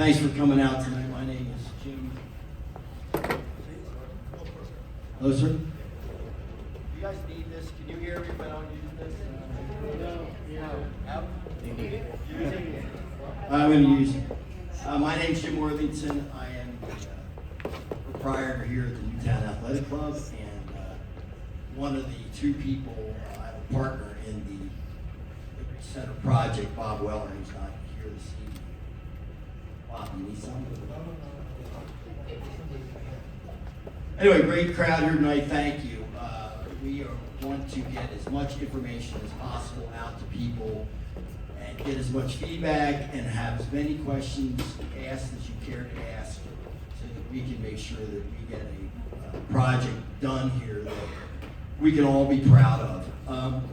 Thanks for coming out tonight. My name is Jim. Hello, sir. You guys need this? Can you hear me if I don't use this? No. I'm going to use it. My name's Jim Worthington. I am the proprietor here at the Newtown Athletic Club, and one of the two people, I have a partner in the Liberty Center project, Bob Weller, who's not here this evening. Bob, you need something? Anyway, great crowd here tonight. Thank you. We want to get as much information as possible out to people and get as much feedback and have as many questions asked as you care to ask so that we can make sure that we get a project done here that we can all be proud of.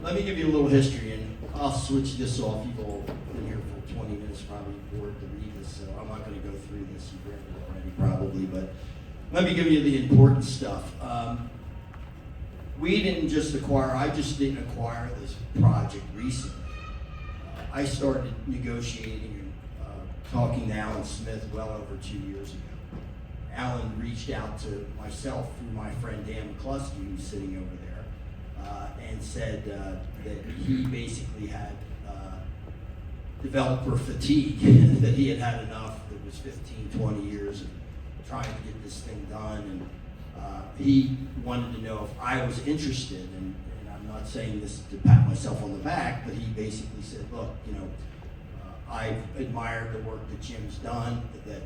Let me give you a little history, and I'll switch this off. You've all been here for 20 minutes, probably bored to read this, so I'm not going to go through this. You've read it already probably, but let me give you the important stuff. We didn't just acquire, I just didn't acquire this project recently. I started negotiating and talking to Alan Smith well over 2 years ago. Alan reached out to myself through my friend Dan McCluskey, who's sitting over there, and said that he basically had developer fatigue, that he had had enough. It was 15, 20 years of trying to get this thing done, and he wanted to know if I was interested, and I'm not saying this to pat myself on the back, but he basically said, look, I've admired the work that Jim's done, that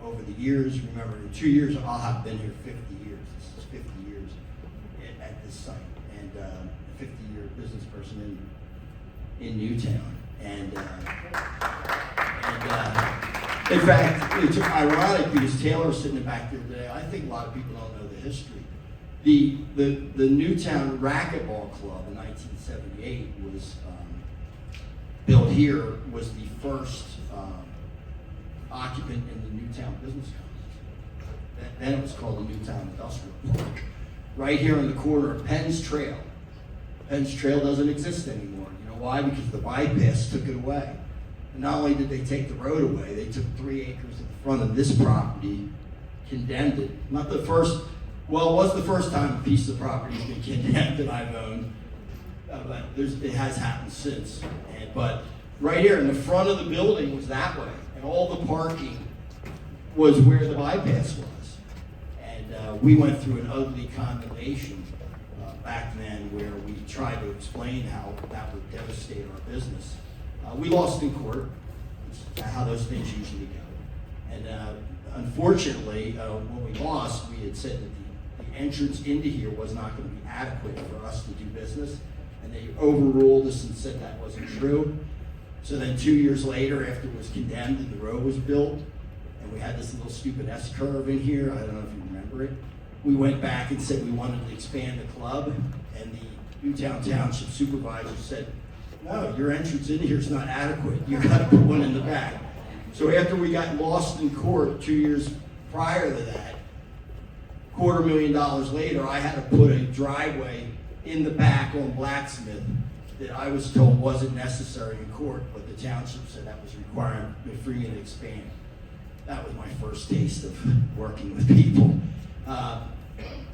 over the years, remember in 2 years, I'll have been here 50 years. This is 50 years at this site, and a 50-year business person in Newtown. And in fact, it's ironic because Taylor's sitting back there today. I think a lot of people don't know the history. The Newtown Racquetball Club in 1978 was built here, was the first occupant in the Newtown Business Complex. Then it was called the Newtown Industrial Park. Right here on the corner of Penn's Trail. Penn's Trail doesn't exist anymore. You know why? Because the bypass took it away. And not only did they take the road away, they took 3 acres in front of this property, condemned it. Not the first, well, it was the first time a piece of property has been condemned that I've owned, but it has happened since. But right here in the front of the building was that way, and all the parking was where the bypass was. And we went through an ugly condemnation back then where we tried to explain how that would devastate our business. We lost in court, which is how those things usually go. And unfortunately, when we lost, we had said that the entrance into here was not going to be adequate for us to do business. And they overruled us and said that wasn't true. So then 2 years later, after it was condemned and the road was built, and we had this little stupid S-curve in here, I don't know if you remember it, we went back and said we wanted to expand the club, and the Newtown Township supervisor said, no, your entrance in here is not adequate. You've got to put one in the back. So after we got lost in court 2 years prior to that, $250,000 later, I had to put a driveway in the back on Blacksmith that I was told wasn't necessary in court, but the township said that was required for me to expand. That was my first taste of working with people.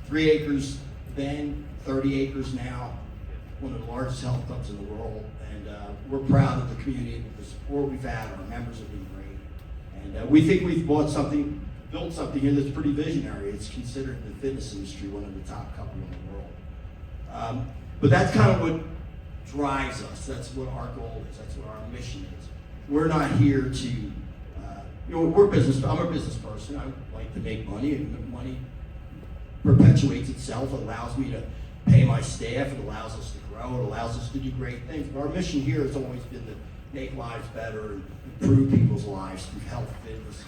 3 acres then, 30 acres now, one of the largest health clubs in the world, and we're proud of the community, the support we've had. Our members have been great, and we think we've built something here that's pretty visionary. It's considered in the fitness industry one of the top couple in the world. But that's kind of what drives us. That's what our goal is. That's what our mission is. We're not here to, we're business. I'm a business person. I like to make money, and money perpetuates itself. It allows me to pay my staff. It allows us to grow. It allows us to do great things. But our mission here has always been to make lives better and improve people's lives through health, fitness,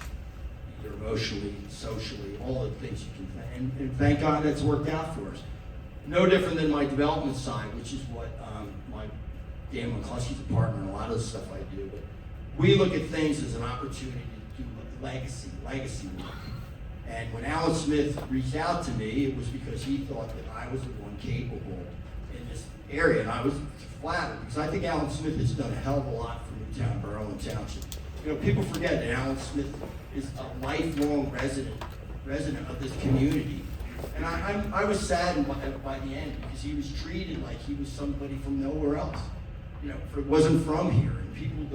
either emotionally, socially, all the things you can. And thank God that's worked out for us. No different than my development side, which is what my Dan McCluskey's a partner in a lot of the stuff I do. But we look at things as an opportunity to do legacy work. And when Alan Smith reached out to me, it was because he thought that I was the one capable in this area, and I was flattered because I think Alan Smith has done a hell of a lot for Newtown Borough and Township. You know, people forget that Alan Smith is a lifelong resident of this community. And I was saddened by the end because he was treated like he was somebody from nowhere else. You know, it wasn't from here. And people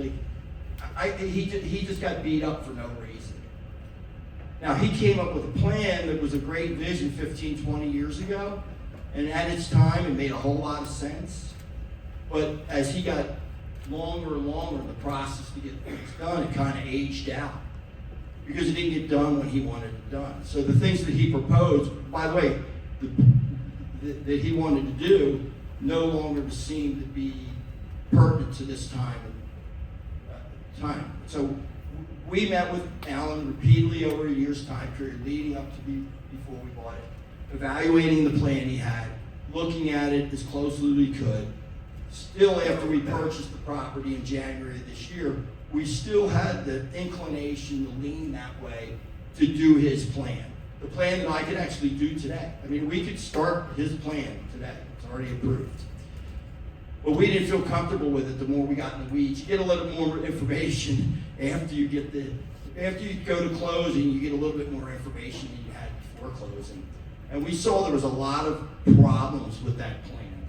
he just got beat up for no reason. Now, he came up with a plan that was a great vision 15, 20 years ago. And at its time, it made a whole lot of sense. But as he got longer and longer in the process to get things done, it kind of aged out. Because it didn't get done when he wanted it done. So the things that he proposed, by the way, that he wanted to do, no longer seemed to be pertinent to this time. So we met with Alan repeatedly over a year's time period, leading up to before we bought it, evaluating the plan he had, looking at it as closely as we could. Still, after we purchased the property in January of this year, we still had the inclination to lean that way to do his plan. The plan that I could actually do today. I mean, we could start his plan today. It's already approved. But we didn't feel comfortable with it the more we got in the weeds. You get a little more information after you go to closing, you get a little bit more information than you had before closing. And we saw there was a lot of problems with that plan.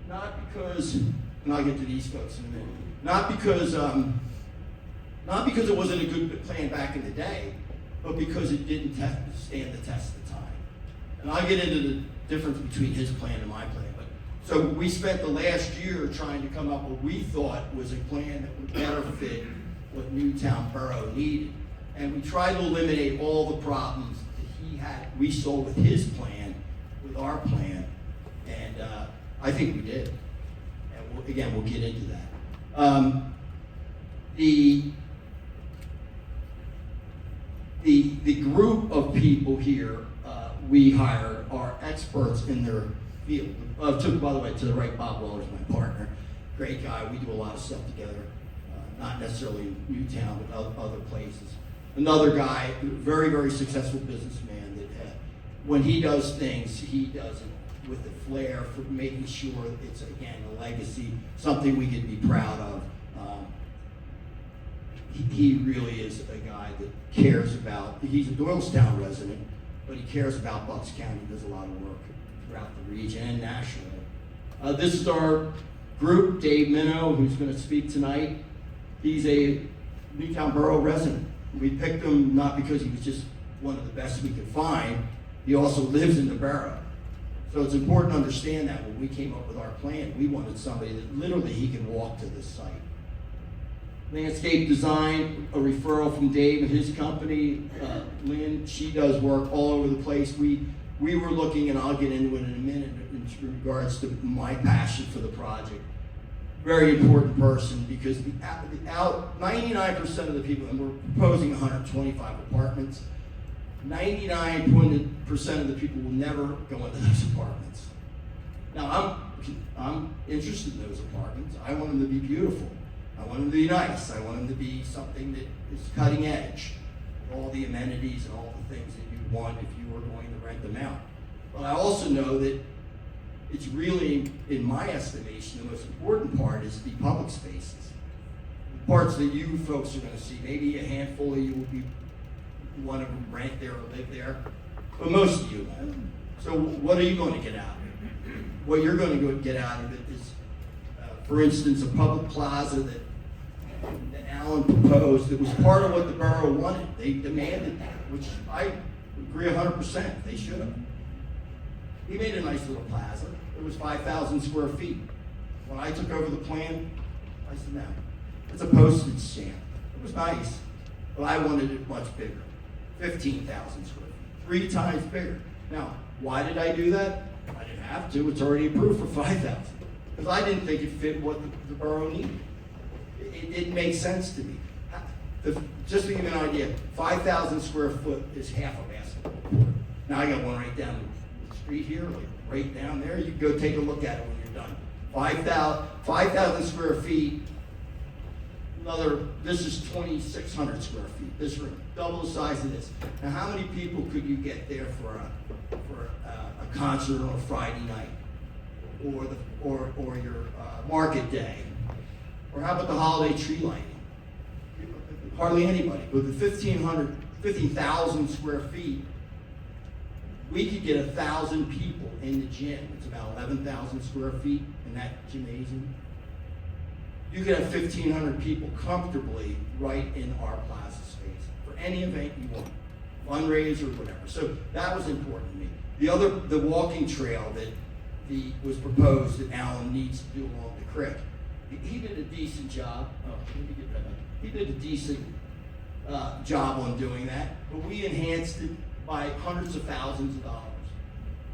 Not because, and I'll get to these folks in a minute, not because it wasn't a good plan back in the day, but because it didn't stand the test of time. And I'll get into the difference between his plan and my plan. So we spent the last year trying to come up with what we thought was a plan that would better fit what Newtown Borough needed. And we tried to eliminate all the problems that we saw with his plan, with our plan, and I think we did. And we'll get into that. The group of people here we hired are experts in their field. By the way, to the right, Bob Weller's my partner. Great guy. We do a lot of stuff together. Not necessarily in Newtown, but other places. Another guy, very, very successful businessman that when he does things, he does it with a flair for making sure it's, again, a legacy, something we can be proud of. He really is a guy that cares about, he's a Doylestown resident, but he cares about Bucks County, does a lot of work throughout the region and nationally. This is our group, Dave Minow, who's going to speak tonight. He's a Newtown Borough resident. We picked him not because he was just one of the best we could find, he also lives in the borough. So it's important to understand that when we came up with our plan, we wanted somebody that literally he can walk to this site. Landscape design, a referral from Dave and his company. Lynn, she does work all over the place. We were looking, and I'll get into it in a minute, in regards to my passion for the project. Very important person, because 99% of the people, and we're proposing 125 apartments, 99% of the people will never go into those apartments. Now, I'm interested in those apartments. I want them to be beautiful. I want them to be nice. I want them to be something that is cutting edge. All the amenities and all the things that you'd want if you were going to rent them out. But I also know that it's really, in my estimation, the most important part is the public spaces. The parts that you folks are going to see. Maybe a handful of you will want to rent there or live there, but most of you won't. So what are you going to get out of it? What you're going to get out of it is, for instance, a public plaza that Alan proposed that was part of what the borough wanted. They demanded that, which I agree 100%. They should have. He made a nice little plaza. It was 5,000 square feet. When I took over the plan, I said, no, it's a postage stamp. It was nice, but I wanted it much bigger. 15,000 square feet, 3 times bigger. Now, why did I do that? I didn't have to. It's already approved for 5,000. Because I didn't think it fit what the borough needed. It didn't make sense to me. Just to give you an idea, 5,000 square foot is half a basketball court. Now I got one right down the street here, like right down there. You can go take a look at it when you're done. 5,000 square feet. This is 2,600 square feet. This room, double the size of this. Now, how many people could you get there for a concert on a Friday night, or your market day, or how about the holiday tree lighting? hardly anybody. But the 15,000 square feet, we could get 1,000 people in the gym. It's about 11,000 square feet in that gymnasium. You could have 1,500 people comfortably right in our plaza space for any event you want, fundraiser, whatever. So that was important to me. The walking trail that was proposed that Alan needs to do along the creek, he did a decent job. Oh, let me get that up. He did a decent job on doing that, but we enhanced it by hundreds of thousands of dollars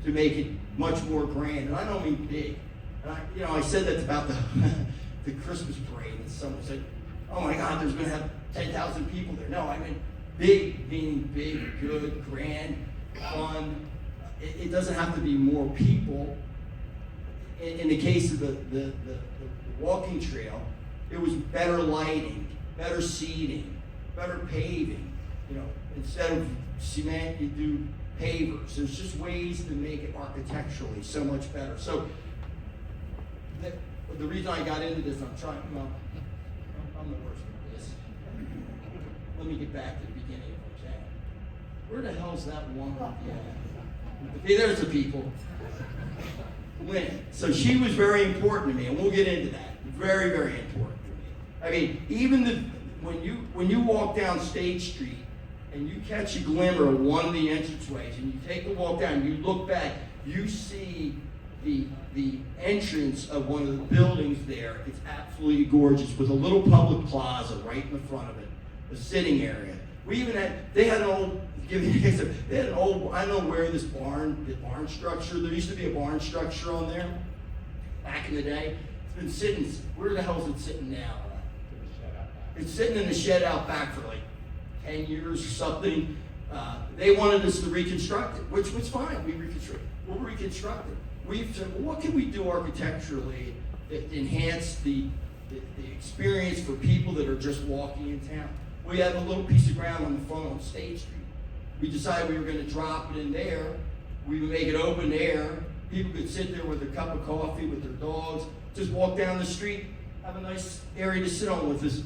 to make it much more grand. And I don't mean big. And I said that about the Christmas parade, and someone said, "Oh my God, there's going to have 10,000 people there." No, I mean big, meaning big, good, grand, fun. It doesn't have to be more people. In the case of the walking trail, it was better lighting, better seating, better paving. Instead of cement, you do pavers. There's just ways to make it architecturally so much better. So the reason I got into this, I'm the worst at this. Let me get back to the beginning if I can. Where the hell's that one? Yeah. There's the people. Lynn. So she was very important to me, and we'll get into that. Very, very important to me. I mean, even when you walk down State Street and you catch a glimmer of one of the entranceways, and you take a walk down, you look back, you see the entrance of one of the buildings there. It's absolutely gorgeous with a little public plaza right in the front of it, a sitting area. We even they had an old. They had an old, I don't know where the barn structure, there used to be a barn structure on there back in the day. It's been sitting, where the hell is it sitting now? It's sitting in the shed out back for like 10 years or something. They wanted us to reconstruct it, which was fine. We'll reconstruct it. We said, well, what can we do architecturally that enhance the experience for people that are just walking in town? We have a little piece of ground on the front on State Street. We decided we were going to drop it in there. We would make it open air. People could sit there with a cup of coffee, with their dogs, just walk down the street, have a nice area to sit on with this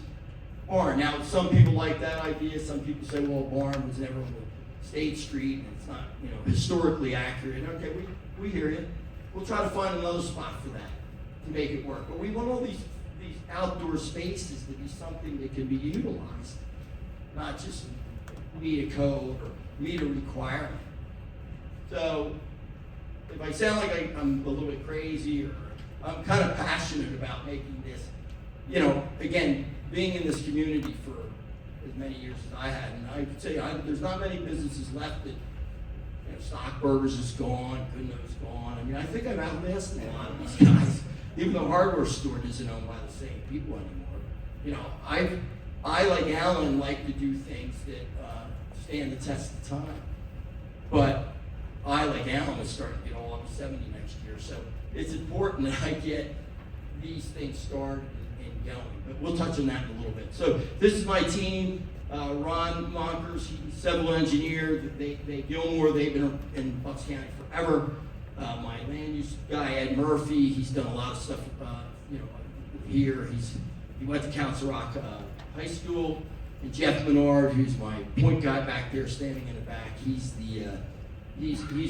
barn. Now, some people like that idea. Some people say, well, a barn was never on State Street, and it's not, historically accurate. Okay, we hear you. We'll try to find another spot for that to make it work. But we want all these outdoor spaces to be something that can be utilized, not just meet a code or meet a requirement. So if I sound like I'm a little bit crazy, or I'm kind of passionate about making this, again, being in this community for as many years as I had, and I would say there's not many businesses left that, Stockburgers is gone, Goodno's is gone. I mean, I think I've outlasted a lot of these guys. Even the hardware store isn't owned by the same people anymore. I like Alan, like to do things that stand the test of time. But I, like Alan, is starting to get all up to 70 next year. So it's important that I get these things started and going. But we'll touch on that in a little bit. So this is my team. Ron Monkers, he's a civil engineer. They Gilmore, they've been in Bucks County forever. My land use guy, Ed Murphy, he's done a lot of stuff, here. He went to Council Rock High School. And Jeff Menard, who's my point guy back there, standing in the back, he's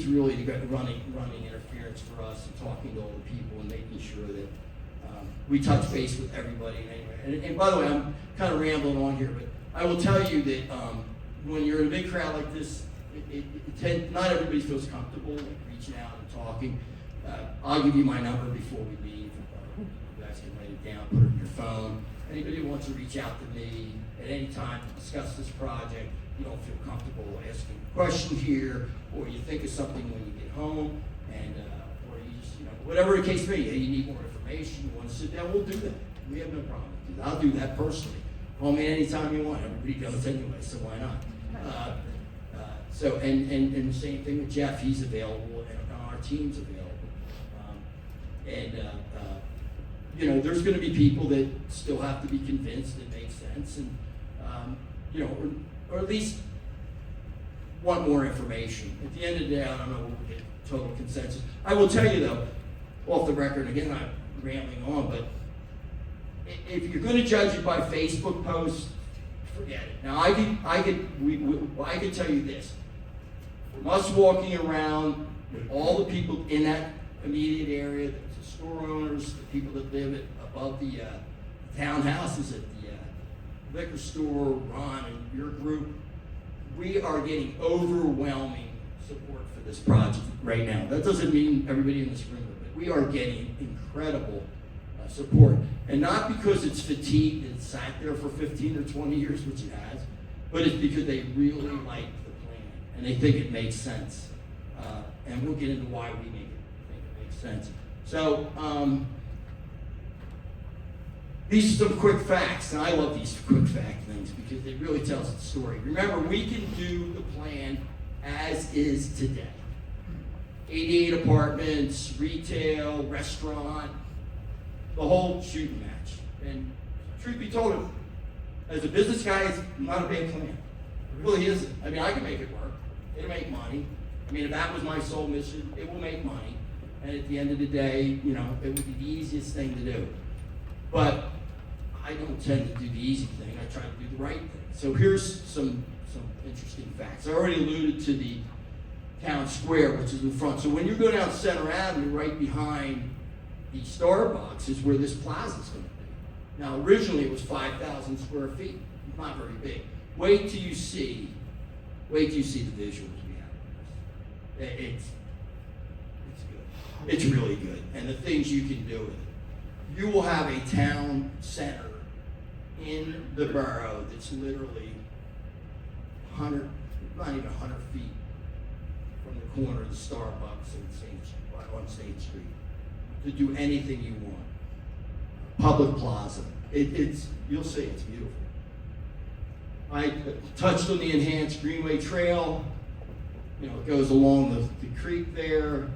really the guy running interference for us and talking to all the people and making sure that we touch base with everybody. And by the way, I'm kind of rambling on here, but I will tell you that when you're in a big crowd like this, not everybody feels comfortable reaching out and talking. I'll give you my number before we leave. You guys can write it down, put it in your phone. Anybody who wants to reach out to me at any time to discuss this project, you don't feel comfortable asking a question here, or you think of something when you get home, and or you just, whatever the case may be, hey, you need more information, you want to sit down, we'll do that. We have no problem with that. I'll do that personally. Call me anytime you want. Everybody does anyway, so why not? And the same thing with Jeff. He's available, and our team's available. There's going to be people that still have to be convinced it makes sense, and or at least want more information. At the end of the day, I don't know what we'll get total consensus. I will tell you though, off the record, again, I'm rambling on, but if you're going to judge it by Facebook posts, forget it. Now I can tell you this. From us walking around with all the people in that immediate area, the store owners, the people that live above the townhouses at the liquor store, Ron and your group, we are getting overwhelming support for this project right now. That doesn't mean everybody in this room, but we are getting incredible support. And not because it's fatigued and sat there for 15 or 20 years, which it has, but it's because they really like the plan and they think it makes sense. And we'll get into why we think it makes sense. So, these are some quick facts, and I love these quick fact things because it really tells the story. Remember, we can do the plan as is today. 88 apartments, retail, restaurant, the whole shooting match. And truth be told, as a business guy, it's not a bad plan. It really isn't. I mean, I can make it work. It'll make money. I mean, if that was my sole mission, it will make money. And at the end of the day, you know, it would be the easiest thing to do. But I don't tend to do the easy thing. I try to do the right thing. So here's some interesting facts. I already alluded to the town square, which is in front. So when you go down Center Avenue, right behind the Starbucks is where this plaza is going to be. Now, originally it was 5,000 square feet. Not very big. Wait till you see the visuals we have. It's good. It's really good. And the things you can do with it. You will have a town center in the borough that's literally 100, not even 100 feet from the corner of the Starbucks on State Street to do anything you want. Public plaza. You'll see, it's beautiful. I touched on the enhanced Greenway Trail. You know, it goes along the creek there.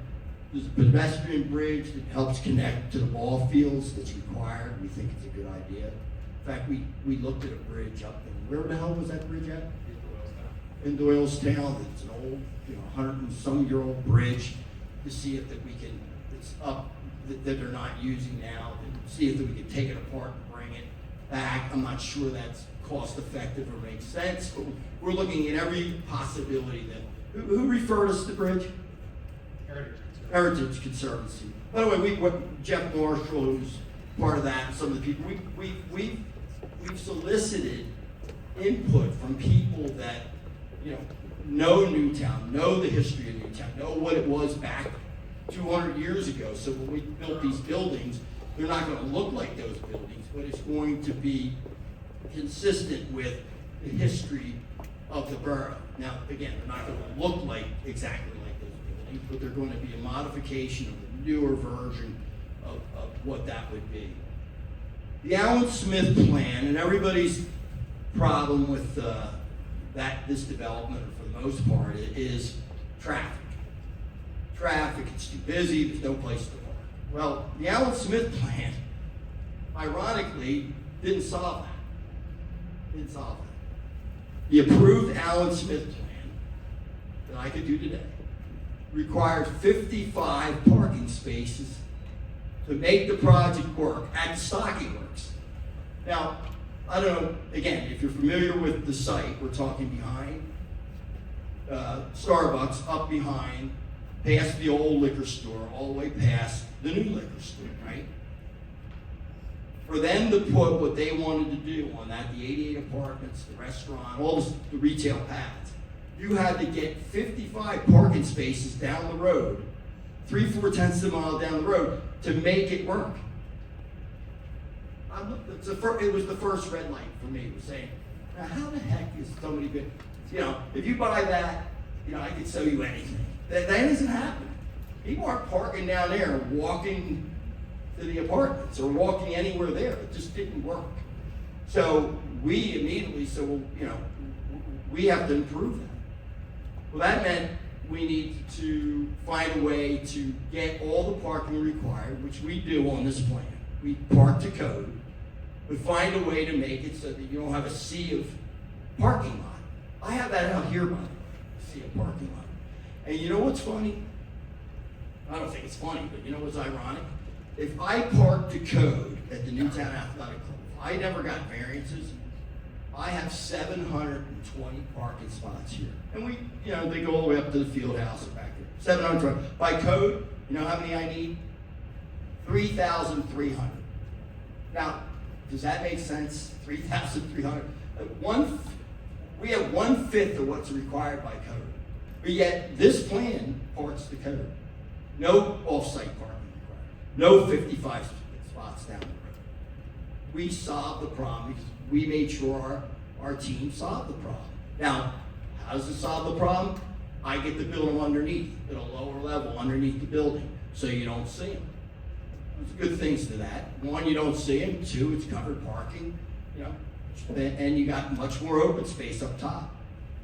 There's a pedestrian bridge that helps connect to the ball fields that's required. We think it's a good idea. In fact, we looked at a bridge up in, where the hell was that bridge at? In Doylestown. It's an old, 100 and some year old bridge to see if that we can, it's up, that they're not using now, and see if that we can take it apart and bring it back. I'm not sure that's cost effective or makes sense, but we're looking at every possibility that, who referred us to the bridge? Heritage Conservancy. By the way, Jeff Marshall, who's part of that, and some of the people, we've solicited input from people that, know Newtown, know the history of Newtown, know what it was back 200 years ago. So when we built these buildings, they're not going to look like those buildings, but it's going to be consistent with the history of the borough. Now, again, they're not going to look like exactly like those buildings, but they're going to be a modification of the newer version of what that would be. The Alan Smith plan, and everybody's problem with this development, for the most part, is traffic. Traffic, it's too busy, there's no place to park. Well, the Alan Smith plan, ironically, didn't solve that. The approved Alan Smith plan that I could do today required 55 parking spaces to make the project work at the Stocking Works. Now, I don't know, again, if you're familiar with the site, we're talking behind Starbucks, up behind, past the old liquor store, all the way past the new liquor store, right? For them to put what they wanted to do on that, the 88 apartments, the restaurant, all the retail pads, you had to get 55 parking spaces down the road, 3/4 of a mile down the road, to make it work. It was the first red light for me. It was saying, now how the heck is somebody good? If you buy that, I could sell you anything. That isn't happening. People aren't parking down there and walking to the apartments or walking anywhere there. It just didn't work. So we immediately said, we have to improve that. Well, that meant we need to find a way to get all the parking required, which we do on this plan. We park to code, but find a way to make it so that you don't have a sea of parking lot. I have that out here, buddy, a sea of parking lot. And you know what's funny? I don't think it's funny, but you know what's ironic? If I parked to code at the Newtown Athletic Club, if I never got variances, I have 720 parking spots here. And they go all the way up to the field house and back there. 720. By code, you know how many I need? 3,300. Now, does that make sense? 3,300. We have 1/5 of what's required by code. But yet, this plan parts the code. No off-site parking required. No 55 spots down the road. We solved the problem because we made sure our team solved the problem. Now, how does it solve the problem? I get to build them underneath, at a lower level underneath the building, so you don't see them. There's good things to that. One, you don't see them. Two, it's covered parking, and you got much more open space up top.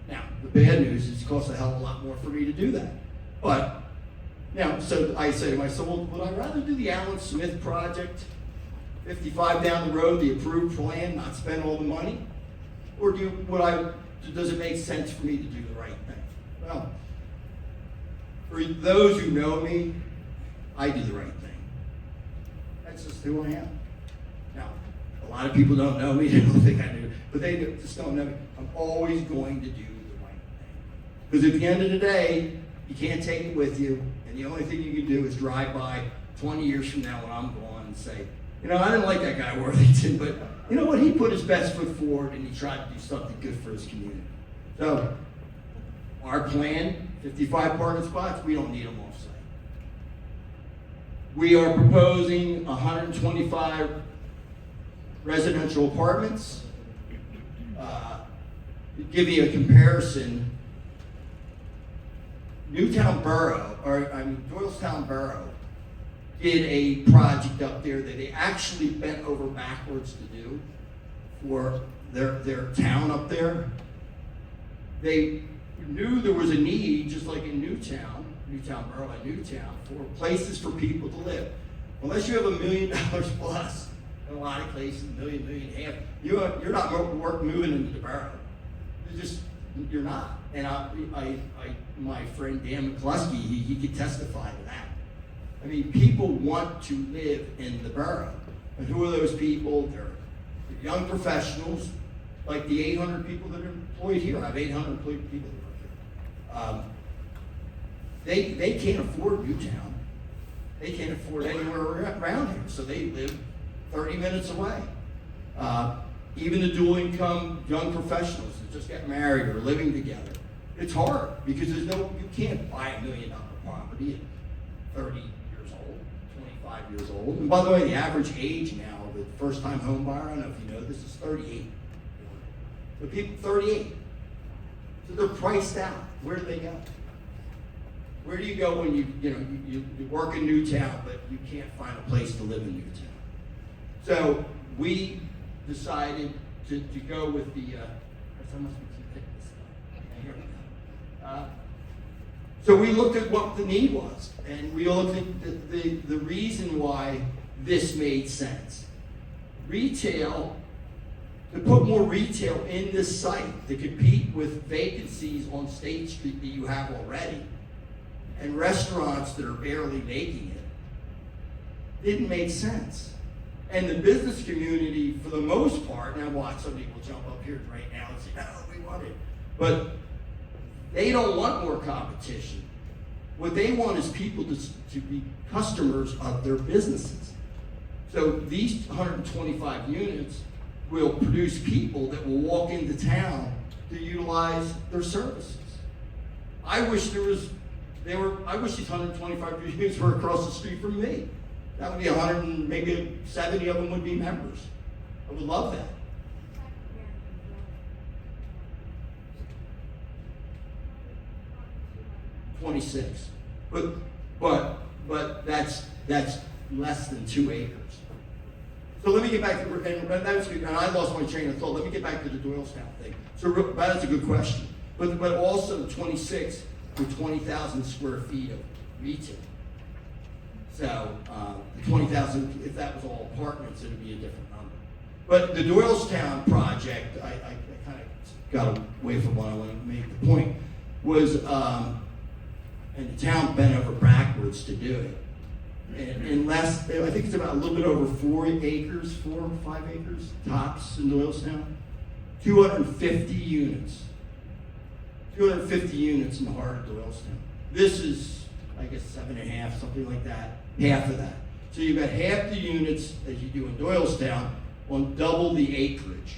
Now, the bad news is it costs a hell of a lot more for me to do that. But, so I say to myself, well, would I rather do the Alan Smith project, 55 down the road, the approved plan, not spend all the money? Or does it make sense for me to do the right thing? Well, for those who know me, I do the right thing. That's just who I am. Now, a lot of people don't know me, they don't think I do, but they just don't know me. I'm always going to do the right thing. Because at the end of the day, you can't take it with you, and the only thing you can do is drive by 20 years from now when I'm gone and say, I didn't like that guy Worthington, but you know what? He put his best foot forward and he tried to do something good for his community. So, our plan, 55 parking spots, we don't need them off-site. We are proposing 125 residential apartments. To give you a comparison, Doylestown Borough did a project up there that they actually bent over backwards to do for their town up there. They knew there was a need, just like in Newtown Borough and Newtown, for places for people to live. Unless you have $1 million plus, in a lot of places, $1.5 million, you're not moving into the borough. You're not. And my friend Dan McCluskey, he could testify to that. I mean, people want to live in the borough. And who are those people? They're young professionals, like the 800 people that are employed here. I have 800 employed people that work here. They can't afford Newtown. They can't afford anywhere around here, so they live 30 minutes away. Even the dual income young professionals that just got married or living together, it's hard because you can't buy $1 million property at 30 years old, 25 years old. And by the way, the average age now of a first-time home buyer, I don't know if you know this, is 38. The people 38. So they're priced out. Where do they go? Where do you go when you work in Newtown, but you can't find a place to live in Newtown? So we decided to go with the. So we looked at what the need was, and we looked at the reason why this made sense. Retail, to put more retail in this site to compete with vacancies on State Street that you have already, and restaurants that are barely making it, didn't make sense. And the business community, for the most part, now watch, some people jump up here right now and say, no, we want it. But they don't want more competition. What they want is people to be customers of their businesses. So these 125 units will produce people that will walk into town to utilize their services. I wish these 125 units were across the street from me. That would be 100 and maybe 70 of them would be members. I would love that. $26, but that's less than 2 acres. So let me get back to, and I lost my train of thought. Let me get back to the Doylestown thing. So that's a good question, but also 26 with 20,000 square feet of retail. So the 20,000, if that was all apartments, it would be a different number. But the Doylestown project, I kind of got away from what I wanted to make. The point was, and the town bent over backwards to do it. And I think it's about a little bit over 4 acres, 4 or 5 acres tops in Doylestown. 250 units. 250 units in the heart of Doylestown. This is, I guess, 7.5, something like that, half of that. So you've got half the units as you do in Doylestown on double the acreage.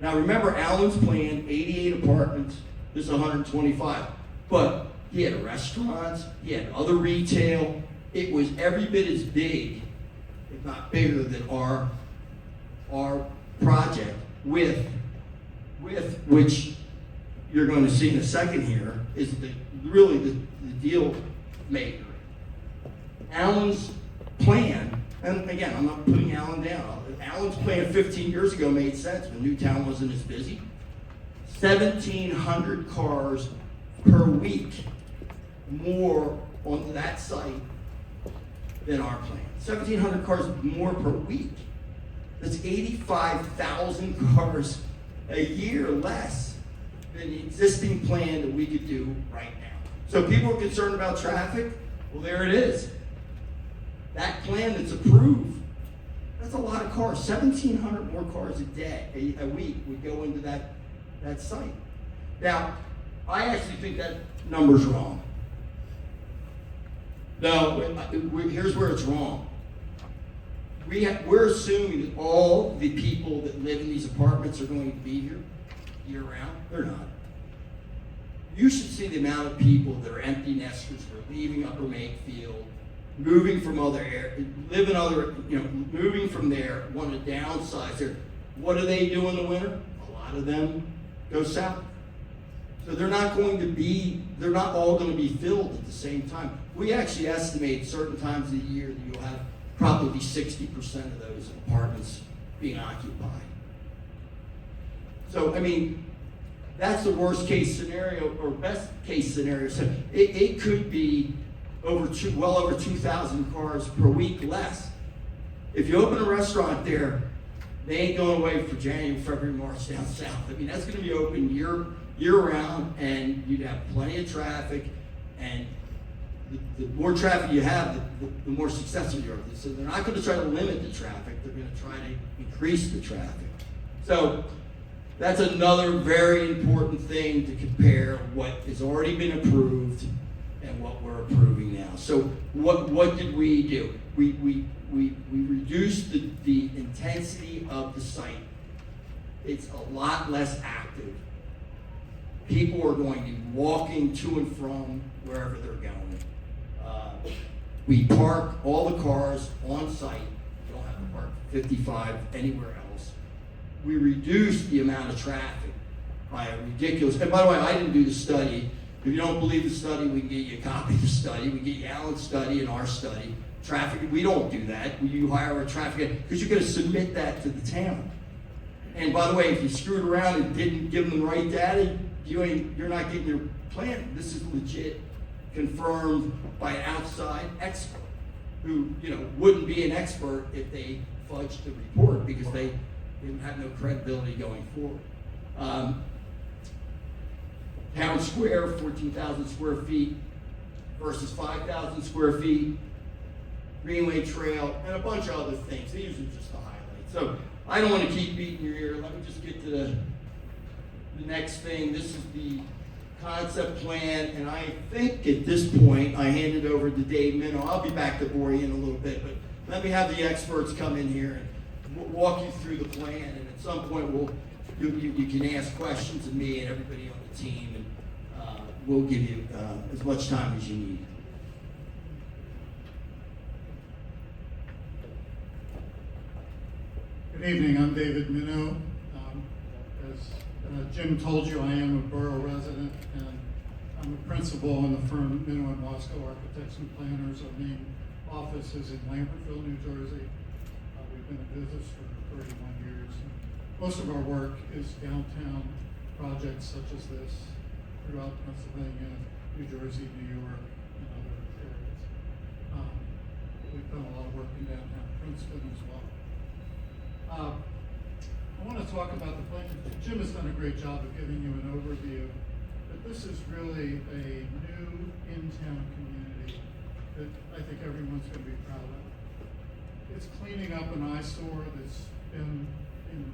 Now remember, Allen's plan, 88 apartments, this is 125. But he had restaurants, he had other retail. It was every bit as big, if not bigger, than our project with which you're going to see in a second here is really the deal maker. Allen's plan, and again, I'm not putting Allen down. Allen's plan 15 years ago made sense when Newtown wasn't as busy. 1,700 cars per week more on that site than our plan. 1,700 cars more per week. That's 85,000 cars a year less than the existing plan that we could do right now. So people are concerned about traffic. Well, there it is. That plan that's approved, that's a lot of cars. 1,700 more cars a week would go into that site. Now, I actually think that number's wrong. No, here's where it's wrong. We're assuming that all the people that live in these apartments are going to be here year-round. They're not. You should see the amount of people that are empty nesters who are leaving Upper Makefield, moving from other areas, moving from there, want to downsize there. What do they do in the winter? A lot of them go south. So they're not all going to be filled at the same time. We actually estimate certain times of the year that you'll have probably 60% of those apartments being occupied. So, I mean, that's the worst case scenario or best case scenario. So it could be well over 2,000 cars per week less. If you open a restaurant there, they ain't going away for January, February, March down south. I mean, that's going to be open year-round, and you'd have plenty of traffic, and the more traffic you have, the more successful you are. So they're not going to try to limit the traffic. They're going to try to increase the traffic. So that's another very important thing to compare what has already been approved and what we're approving now. So what did we do? We reduced the intensity of the site. It's a lot less active. People are going to be walking to and from wherever they're going. We park all the cars on site. You don't have to park 55 anywhere else. We reduced the amount of traffic by a ridiculous, and by the way, I didn't do the study. If you don't believe the study, we can get you a copy of the study. We can get you Allen's study and our study. Traffic, we don't do that. You hire a traffic, because you're going to submit that to the town. And by the way, if you screwed around and didn't give them the right data, you're not getting your plan. This is legit, confirmed by an outside expert who wouldn't be an expert if they fudged the report, because they didn't have no credibility going forward. Town Square, 14,000 square feet versus 5,000 square feet. Greenway Trail, and a bunch of other things. These are just the highlights. So I don't want to keep beating your ear. Let me just get to the next thing. This is the concept plan, and I think at this point I hand it over to Dave Minow. I'll be back to bore you in a little bit, but let me have the experts come in here and walk you through the plan, and at some point you can ask questions of me and everybody on the team, and we'll give you as much time as you need. Good evening, I'm David Minow. As Jim told you, I am a borough resident, and I'm a principal in the firm Minow and Wasco Architects and Planners. Our main office is in Lambertville, New Jersey. We've been in business for 31 years. Most of our work is downtown projects such as this throughout Pennsylvania, New Jersey, New York, and other areas. We've done a lot of work in downtown Princeton as well. I want to talk about the plan. Jim has done a great job of giving you an overview, but this is really a new in-town community that I think everyone's going to be proud of. It's cleaning up an eyesore that's been in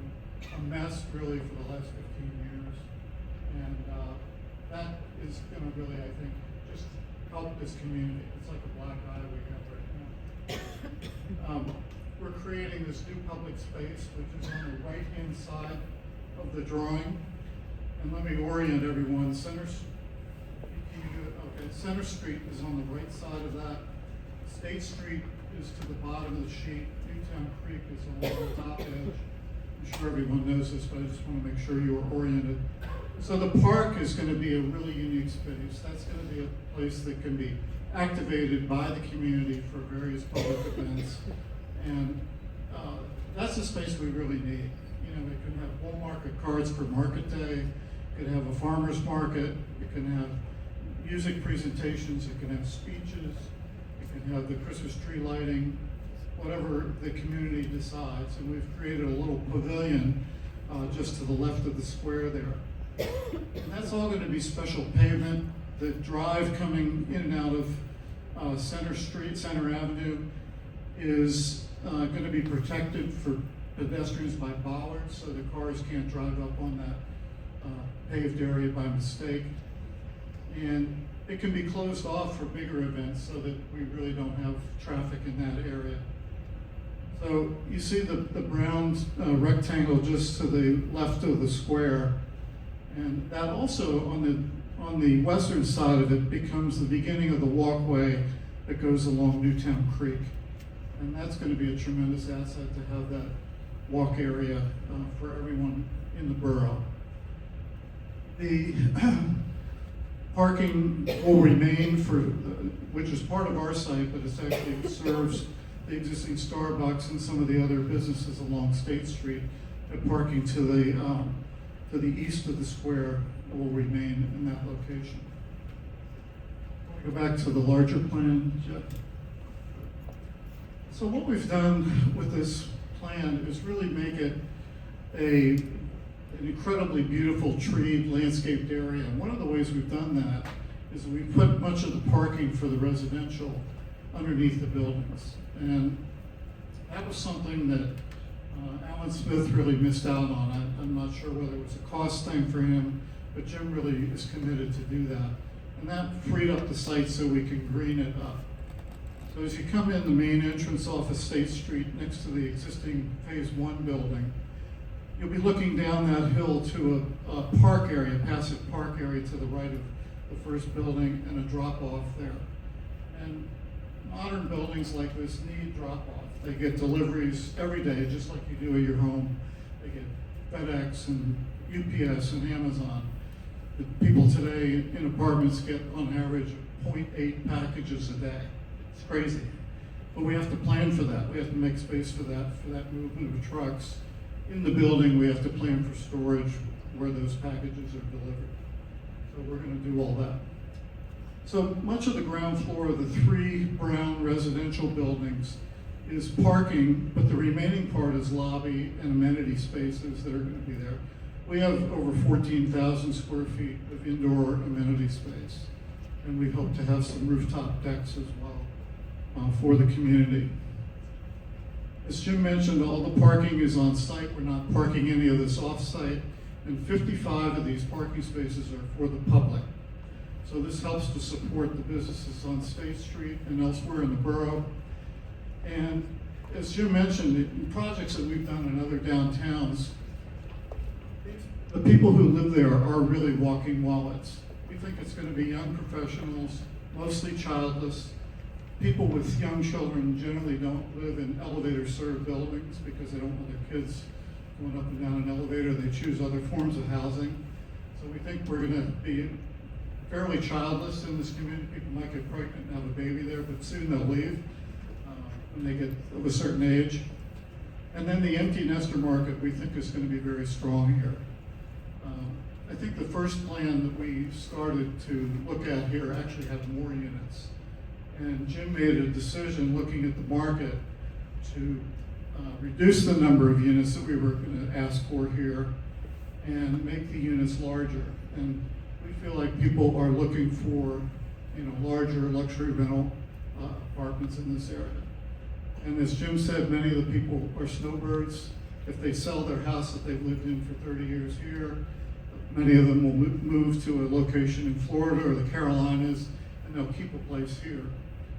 a mess really for the last 15 years. And that is gonna really, I think, just help this community. It's like a black eye we have right now. We're creating this new public space, which is on the right-hand side of the drawing. And let me orient everyone. Center Street is on the right side of that. State Street is to the bottom of the sheet. Newtown Creek is on the top edge. I'm sure everyone knows this, but I just want to make sure you are oriented. So the park is going to be a really unique space. That's going to be a place that can be activated by the community for various public events. And that's a space we really need. You know, it can have whole market cards for Market Day. It can have a farmer's market. It can have music presentations. It can have speeches. It can have the Christmas tree lighting, whatever the community decides. And we've created a little pavilion just to the left of the square there. And that's all going to be special pavement. The drive coming in and out of Center Avenue is going to be protected for pedestrians by bollards, so the cars can't drive up on that paved area by mistake. And it can be closed off for bigger events so that we really don't have traffic in that area. So you see the brown rectangle just to the left of the square. And that also on the western side of it becomes the beginning of the walkway that goes along Newtown Creek. And that's going to be a tremendous asset to have that walk area for everyone in the borough. The parking will remain which is part of our site, but it actually serves the existing Starbucks and some of the other businesses along State Street. And parking to the east of the square will remain in that location. Go back to the larger plan, Jeff. So what we've done with this plan is really make it an incredibly beautiful treed landscaped area. And one of the ways we've done that is we put much of the parking for the residential underneath the buildings. And that was something that Alan Smith really missed out on. I'm not sure whether it was a cost thing for him, but Jim really is committed to do that. And that freed up the site so we can green it up. So as you come in the main entrance off of State Street next to the existing Phase 1 building, you'll be looking down that hill to a park area, passive park area to the right of the first building and a drop off there. And modern buildings like this need drop off. They get deliveries every day, just like you do at your home. They get FedEx and UPS and Amazon. The people today in apartments get on average 0.8 packages a day. It's crazy. But we have to plan for that. We have to make space for that movement of trucks. In the building, we have to plan for storage where those packages are delivered. So we're going to do all that. So much of the ground floor of the 3 brown residential buildings is parking, but the remaining part is lobby and amenity spaces that are going to be there. We have over 14,000 square feet of indoor amenity space, and we hope to have some rooftop decks as well for the community. As Jim mentioned, all the parking is on site. We're not parking any of this off site, and 55 of these parking spaces are for the public. So this helps to support the businesses on State Street and elsewhere in the borough. And as Jim mentioned, in projects that we've done in other downtowns, the people who live there are really walking wallets. We think it's going to be young professionals, mostly childless. People with young children generally don't live in elevator-served buildings because they don't want their kids going up and down an elevator. They choose other forms of housing. So we think we're going to be fairly childless in this community. People might get pregnant and have a baby there, but soon they'll leave when they get of a certain age. And then the empty nester market we think is going to be very strong here. I think the first plan that we started to look at here actually had more units. And Jim made a decision looking at the market to reduce the number of units that we were going to ask for here and make the units larger. And we feel like people are looking for, larger luxury rental apartments in this area. And as Jim said, many of the people are snowbirds. if they sell their house that they've lived in for 30 years here, many of them will move to a location in Florida or the Carolinas, and they'll keep a place here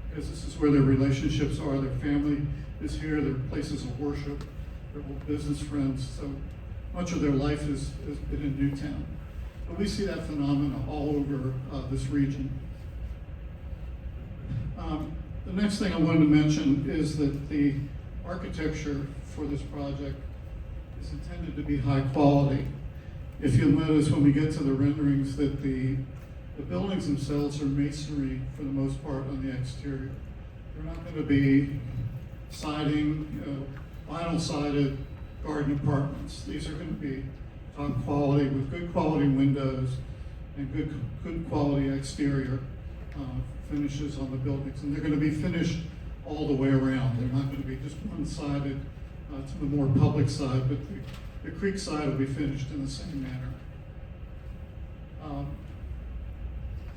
because this is where their relationships are. Their family is here, their places of worship, their old business friends. So much of their life has been in Newtown. But we see that phenomena all over this region. The next thing I wanted to mention is that the architecture for this project is intended to be high quality. If you'll notice when we get to the renderings that the buildings themselves are masonry for the most part on the exterior. They're not going to be siding, vinyl sided garden apartments. These are going to be top quality with good quality windows and good quality exterior finishes on the buildings. And they're going to be finished all the way around. They're not going to be just one-sided to the more public side, but the creek side will be finished in the same manner.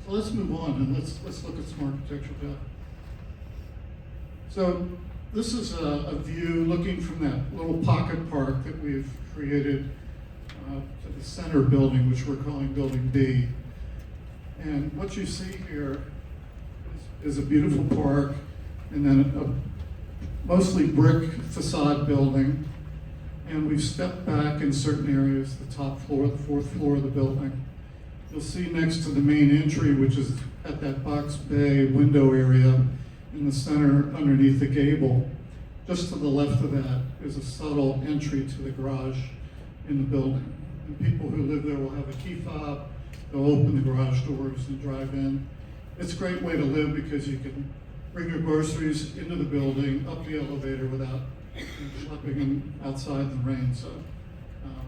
So let's move on and let's look at some architecture, Jeff. So this is a view looking from that little pocket park that we've created to the center building, which we're calling Building B. And what you see here is a beautiful park and then a mostly brick facade building. And we've stepped back in certain areas, the top floor, the fourth floor of the building. You'll see next to the main entry, which is at that box bay window area in the center underneath the gable. Just to the left of that is a subtle entry to the garage in the building. And people who live there will have a key fob, they'll open the garage doors and drive in. It's a great way to live because you can bring your groceries into the building, up the elevator without schlepping them outside in the rain. So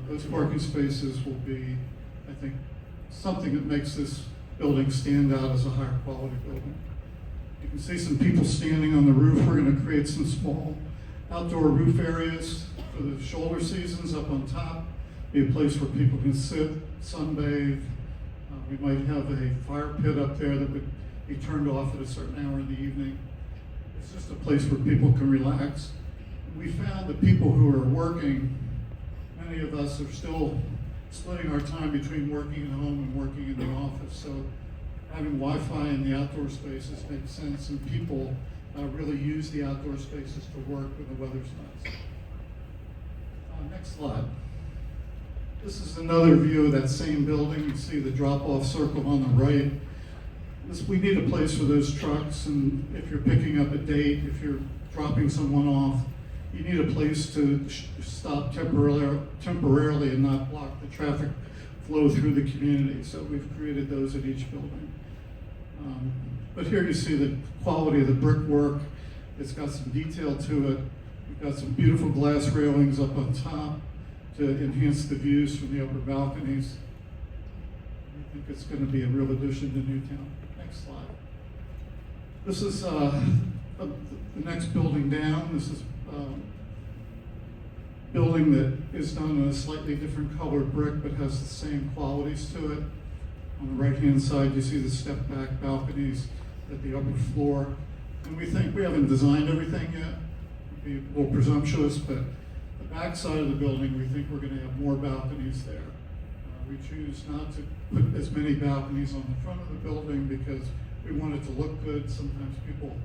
those parking spaces will be, I think, something that makes this building stand out as a higher quality building. You can see some people standing on the roof. We're going to create some small outdoor roof areas for the shoulder seasons up on top. Be a place where people can sit, sunbathe. We might have a fire pit up there that would be turned off at a certain hour in the evening. It's just a place where people can relax. We found that people who are working, many of us are still splitting our time between working at home and working in the office. So having Wi-Fi in the outdoor spaces makes sense, and people really use the outdoor spaces to work when the weather's nice. Next slide. This is another view of that same building. You see the drop-off circle on the right. We need a place for those trucks, and if you're picking up a date, if you're dropping someone off, you need a place to stop temporarily and not block the traffic flow through the community. So we've created those at each building. But here you see the quality of the brickwork. It's got some detail to it. We've got some beautiful glass railings up on top to enhance the views from the upper balconies. I think it's going to be a real addition to Newtown. Next slide. This is the next building down. This is building that is done in a slightly different colored brick but has the same qualities to it. On the right-hand side, you see the step-back balconies at the upper floor. And we think we haven't designed everything yet. It'd be a little presumptuous, but the back side of the building, we think we're going to have more balconies there. We choose not to put as many balconies on the front of the building because we want it to look good. Sometimes people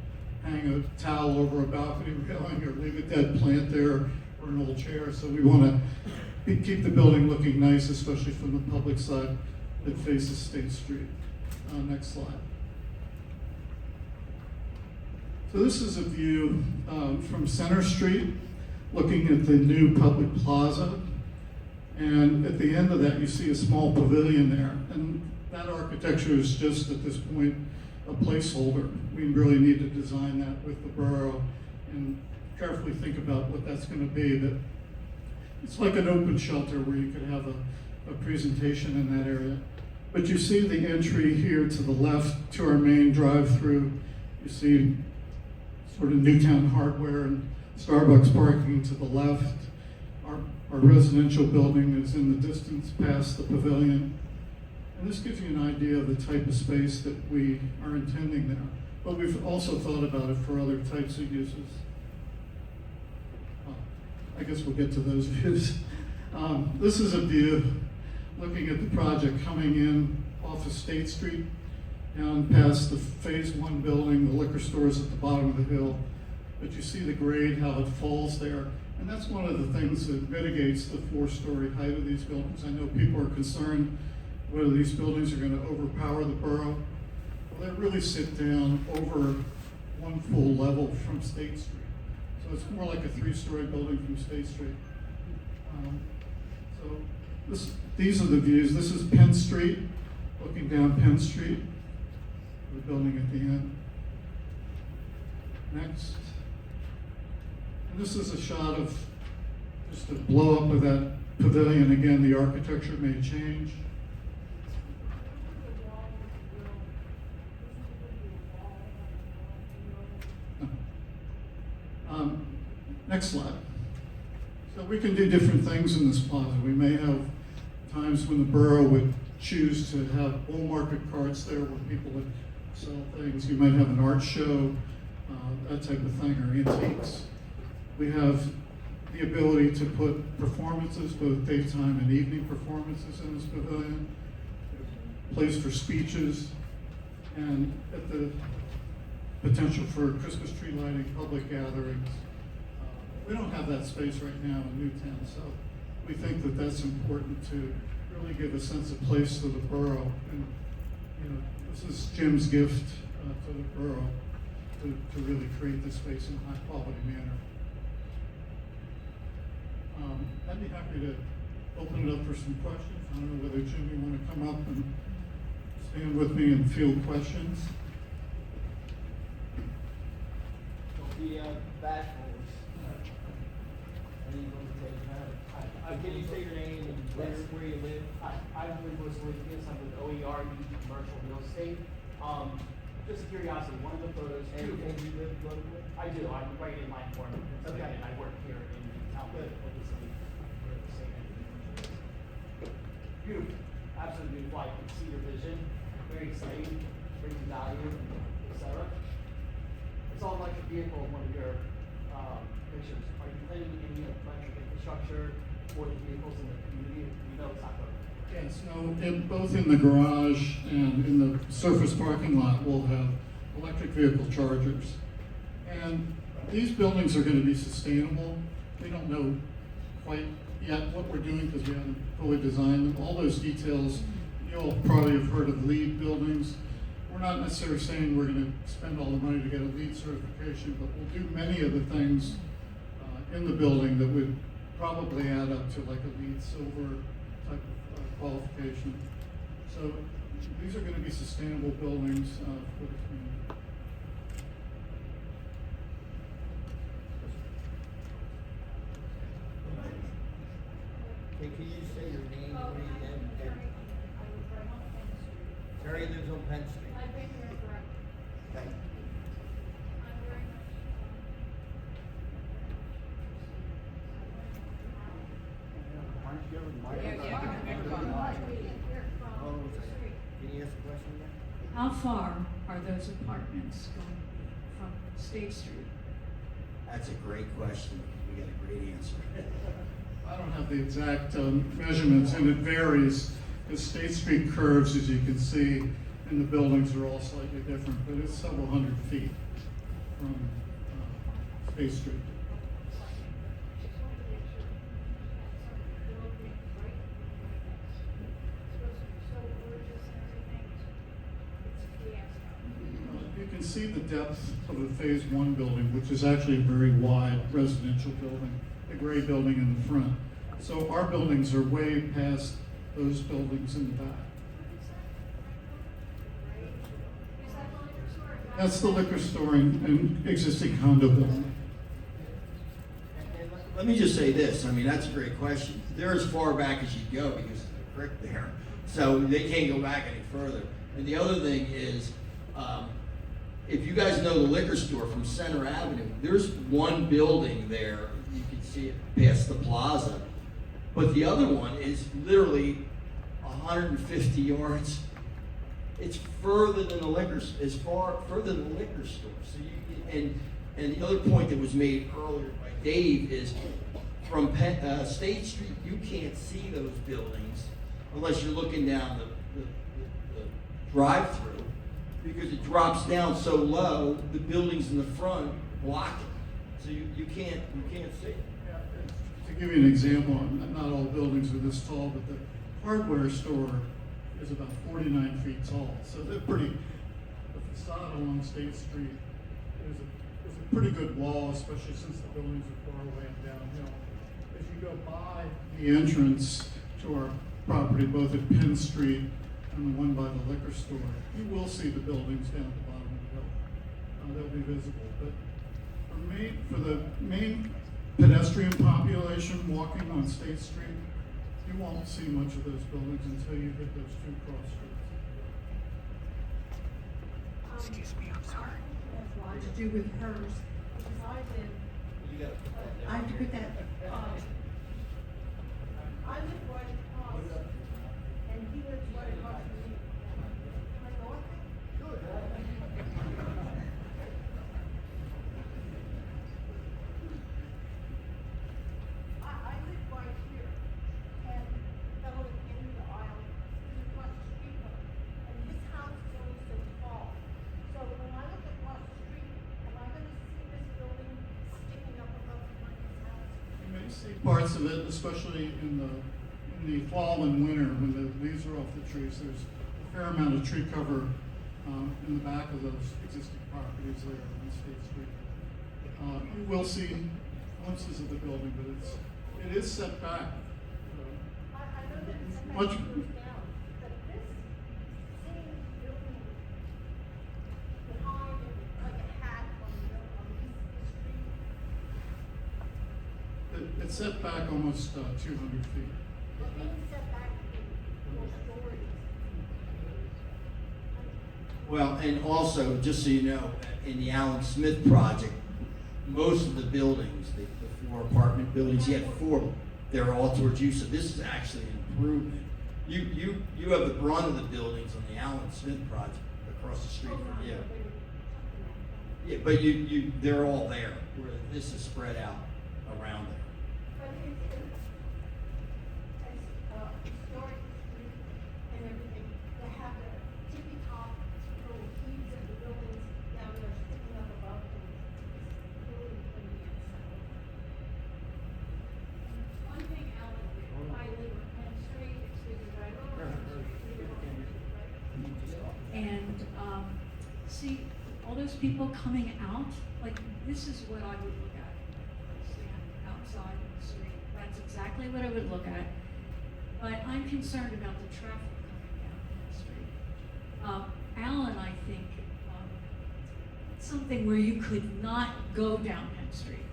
hang a towel over a balcony railing or leave a dead plant there or an old chair. So we want to keep the building looking nice, especially from the public side that faces State Street. Next slide. So this is a view from Center Street, looking at the new public plaza. And at the end of that, you see a small pavilion there. And that architecture is just, at this point, a placeholder. We really need to design that with the borough and carefully think about what that's going to be. But it's like an open shelter where you could have a presentation in that area. But you see the entry here to the left to our main drive-through. You see sort of Newtown Hardware and Starbucks parking to the left. Our residential building is in the distance past the pavilion. And this gives you an idea of the type of space that we are intending there. But we've also thought about it for other types of uses. I guess we'll get to those views. This is a view looking at the project coming in off of State Street, down past the Phase 1 building, the liquor stores at the bottom of the hill. But you see the grade, how it falls there. And that's one of the things that mitigates the 4-story height of these buildings. I know people are concerned whether these buildings are going to overpower the borough. Well, they really sit down over one full level from State Street. So it's more like a 3-story building from State Street. These are the views. This is Penn Street, looking down Penn Street, the building at the end. Next. And this is a shot of just a blow up of that pavilion. Again, the architecture may change. Next slide. So we can do different things in this plaza. We may have times when the borough would choose to have bull market carts there where people would sell things. You might have an art show, that type of thing, or antiques. We have the ability to put performances, both daytime and evening performances in this pavilion, place for speeches, and at the potential for Christmas tree lighting, public gatherings. We don't have that space right now in Newtown, so we think that that's important to really give a sense of place to the borough. And this is Jim's gift to the borough to really create this space in a high quality manner. I'd be happy to open it up for some questions. I don't know whether Jim, you want to come up and stand with me and field questions. Don't be bashful. Can you say your name and where you live? I'm with Louis Lucas. I'm with OER Commercial Real Estate. Just curiosity, one of the photos. And you live locally? I do. I'm right in line for Okay. and I work here in town. Obviously, we're the same entity. Beautiful, absolutely beautiful. I can see your vision. Very exciting, brings value, etc. It's all electric vehicle. One of your pictures. Are you planning any electric infrastructure for the vehicles in the community? We know it's not going. Yes, no, both in the garage and in the surface parking lot, we'll have electric vehicle chargers. And these buildings are going to be sustainable. We don't know quite yet what we're doing because we haven't fully designed them. All those details, you'll probably have heard of LEED buildings. We're not necessarily saying we're going to spend all the money to get a LEED certification, but we'll do many of the things in the building that would probably add up to like a LEED silver type of qualification. So these are going to be sustainable buildings for the community. Hey, can you say your name, where you live? Terry lives on Penn Street. I've been here forever. Thank you. I'm very much, Can you ask a question again? How far are those apartments going from State Street? That's a great question. We got a great answer. I don't have the exact measurements, and it varies. The State Street curves, as you can see, and the buildings are all slightly different, but it's several hundred feet from State Street. You can see the depth of the Phase 1 building, which is actually a very wide residential building, the gray building in the front. So our buildings are way past those buildings in the back. That's the liquor store and existing condo building. And let me just say this, I mean, that's a great question. They're as far back as you go because there's a brick there. So they can't go back any further. And the other thing is, if you guys know the liquor store from Center Avenue, there's one building there, you can see it past the plaza. But the other one is literally 150 yards. It's further than the liquor, further than the liquor store. So and the other point that was made earlier by Dave is, from State Street, you can't see those buildings unless you're looking down the drive-through, because it drops down so low, the buildings in the front block it. So you can't see it. To give you an example, not all buildings are this tall, but the hardware store is about 49 feet tall. So they're pretty, the facade along State Street is a pretty good wall, especially since the buildings are far away and downhill. As you go by the entrance to our property, both at Penn Street and the one by the liquor store, you will see the buildings down at the bottom of the hill. They'll be visible. But for the main pedestrian population walking on State Street, you won't see much of those buildings until you hit those two cross streets. Excuse me, I'm sorry. Has a lot to do with hers, because I have to put that, I live right across, and he lives right across from me. Can I go up there? I live right here, and fell in the aisle, he's across the street from me, and his house is only so tall. So when I look across the street, am I gonna see this building sticking up above behind his house? You may see parts of it, especially in the fall and winter when the leaves are off the trees. There's a fair amount of tree cover in the back of those existing properties there on State Street. You will see glimpses of the building, but it is set back. I know that it's Much- goes down, but this same building behind it, like a hat on the street, It's set back almost 200 feet. but being set back in more stories. Well, and also, just so you know, in the Allen Smith project, most of the buildings, the 4 apartment buildings, you had 4, they're all towards you, so this is actually an improvement. You have the brunt of the buildings on the Allen Smith project across the street from you. Yeah, but they're all there, where this is spread out around there. But it's, as, historic street and everything, they have the tippy top little eaves of the buildings down there sticking up above them. It's really pretty inside. One thing, Alan, I live on Penn Street, excuse me, right over Penn Street, you live on Penn Street, right? And, see, all those people coming out, like, this is what I would look at. Stand outside in the street, that's exactly what I would look at. But I'm concerned about the traffic coming down Penn Street. Alan, I think, something where you could not go down Penn Street.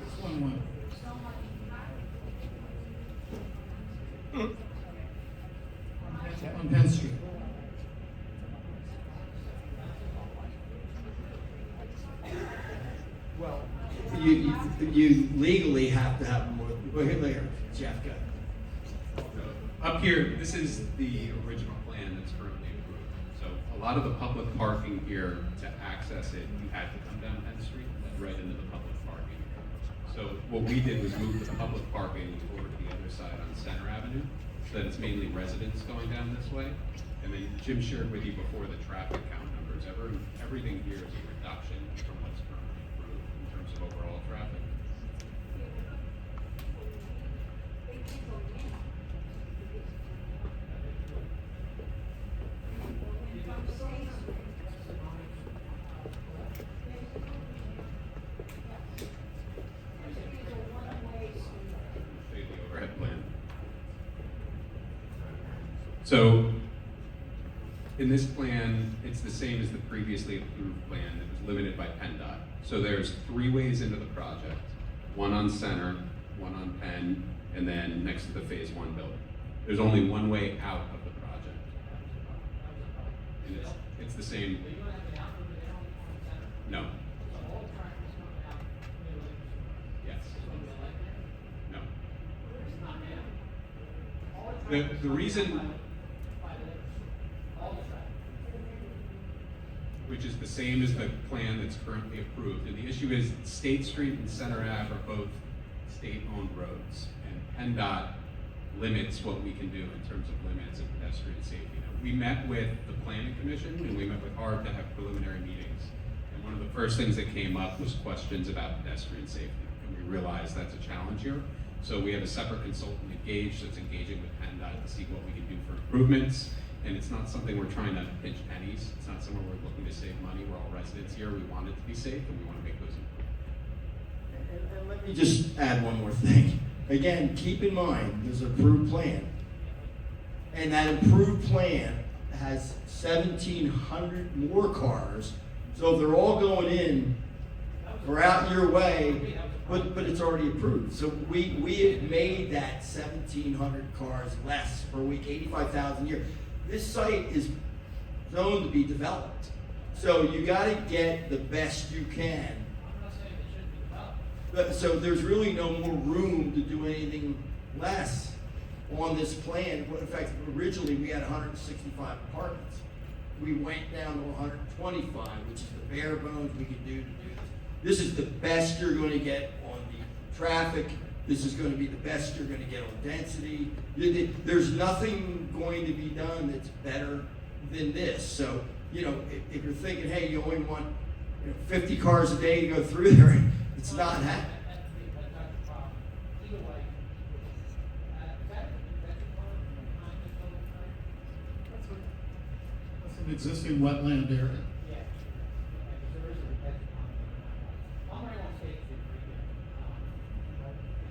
It's one way. On Penn Street. Well, you legally have to have more, well, here, Jeff, go. Up here, this is the original plan that's currently approved. So a lot of the public parking here, to access it, you had to come down Penn Street, right into the public parking. So what we did was move the public parking over to the other side on Center Avenue, so that it's mainly residents going down this way. And then Jim shared with you before the traffic count numbers. Everything here is a reduction from what's currently approved in terms of overall traffic. Show you the overhead plan. So, in this plan, it's the same as the previously approved plan. It was limited by PennDOT. So there's 3 ways into the project. One on Center, one on Penn, and then next to the Phase 1 building. There's only one way out of the project. And it's the same. No. Yes. No. The reason, same as the plan that's currently approved. And the issue is State Street and Center Ave are both state-owned roads. And PennDOT limits what we can do in terms of limits of pedestrian safety. Now, we met with the Planning Commission and we met with HARB to have preliminary meetings. And one of the first things that came up was questions about pedestrian safety. And we realized that's a challenge here. So we have a separate consultant engaged that's engaging with PennDOT to see what we can do for improvements. And it's not something we're trying to pinch pennies. It's not somewhere we're looking to save money. We're all residents here. We want it to be safe and we want to make those improvements. And let me just add one more thing. Again, keep in mind, there's an approved plan. And that approved plan has 1,700 more cars. So if they're all going in or out your way, but it's already approved. So we have made that 1,700 cars less per week, 85,000 a year. This site is zoned to be developed. So you gotta get the best you can. I'm not saying it shouldn't be developed. So there's really no more room to do anything less on this plan. In fact, originally we had 165 apartments. We went down to 125, which is the bare bones we can do to do this. This is the best you're going to get on the traffic. This is going to be the best you're going to get on density. There's nothing going to be done that's better than this. So, you know, if you're thinking, hey, you only want 50 cars a day to go through there, it's not happening. That's not the problem. Either way, that's a problem from the time it's over time. That's an existing wetland area. Yeah. Because there is a repetitive comment on that one. I'm right on State Street right there.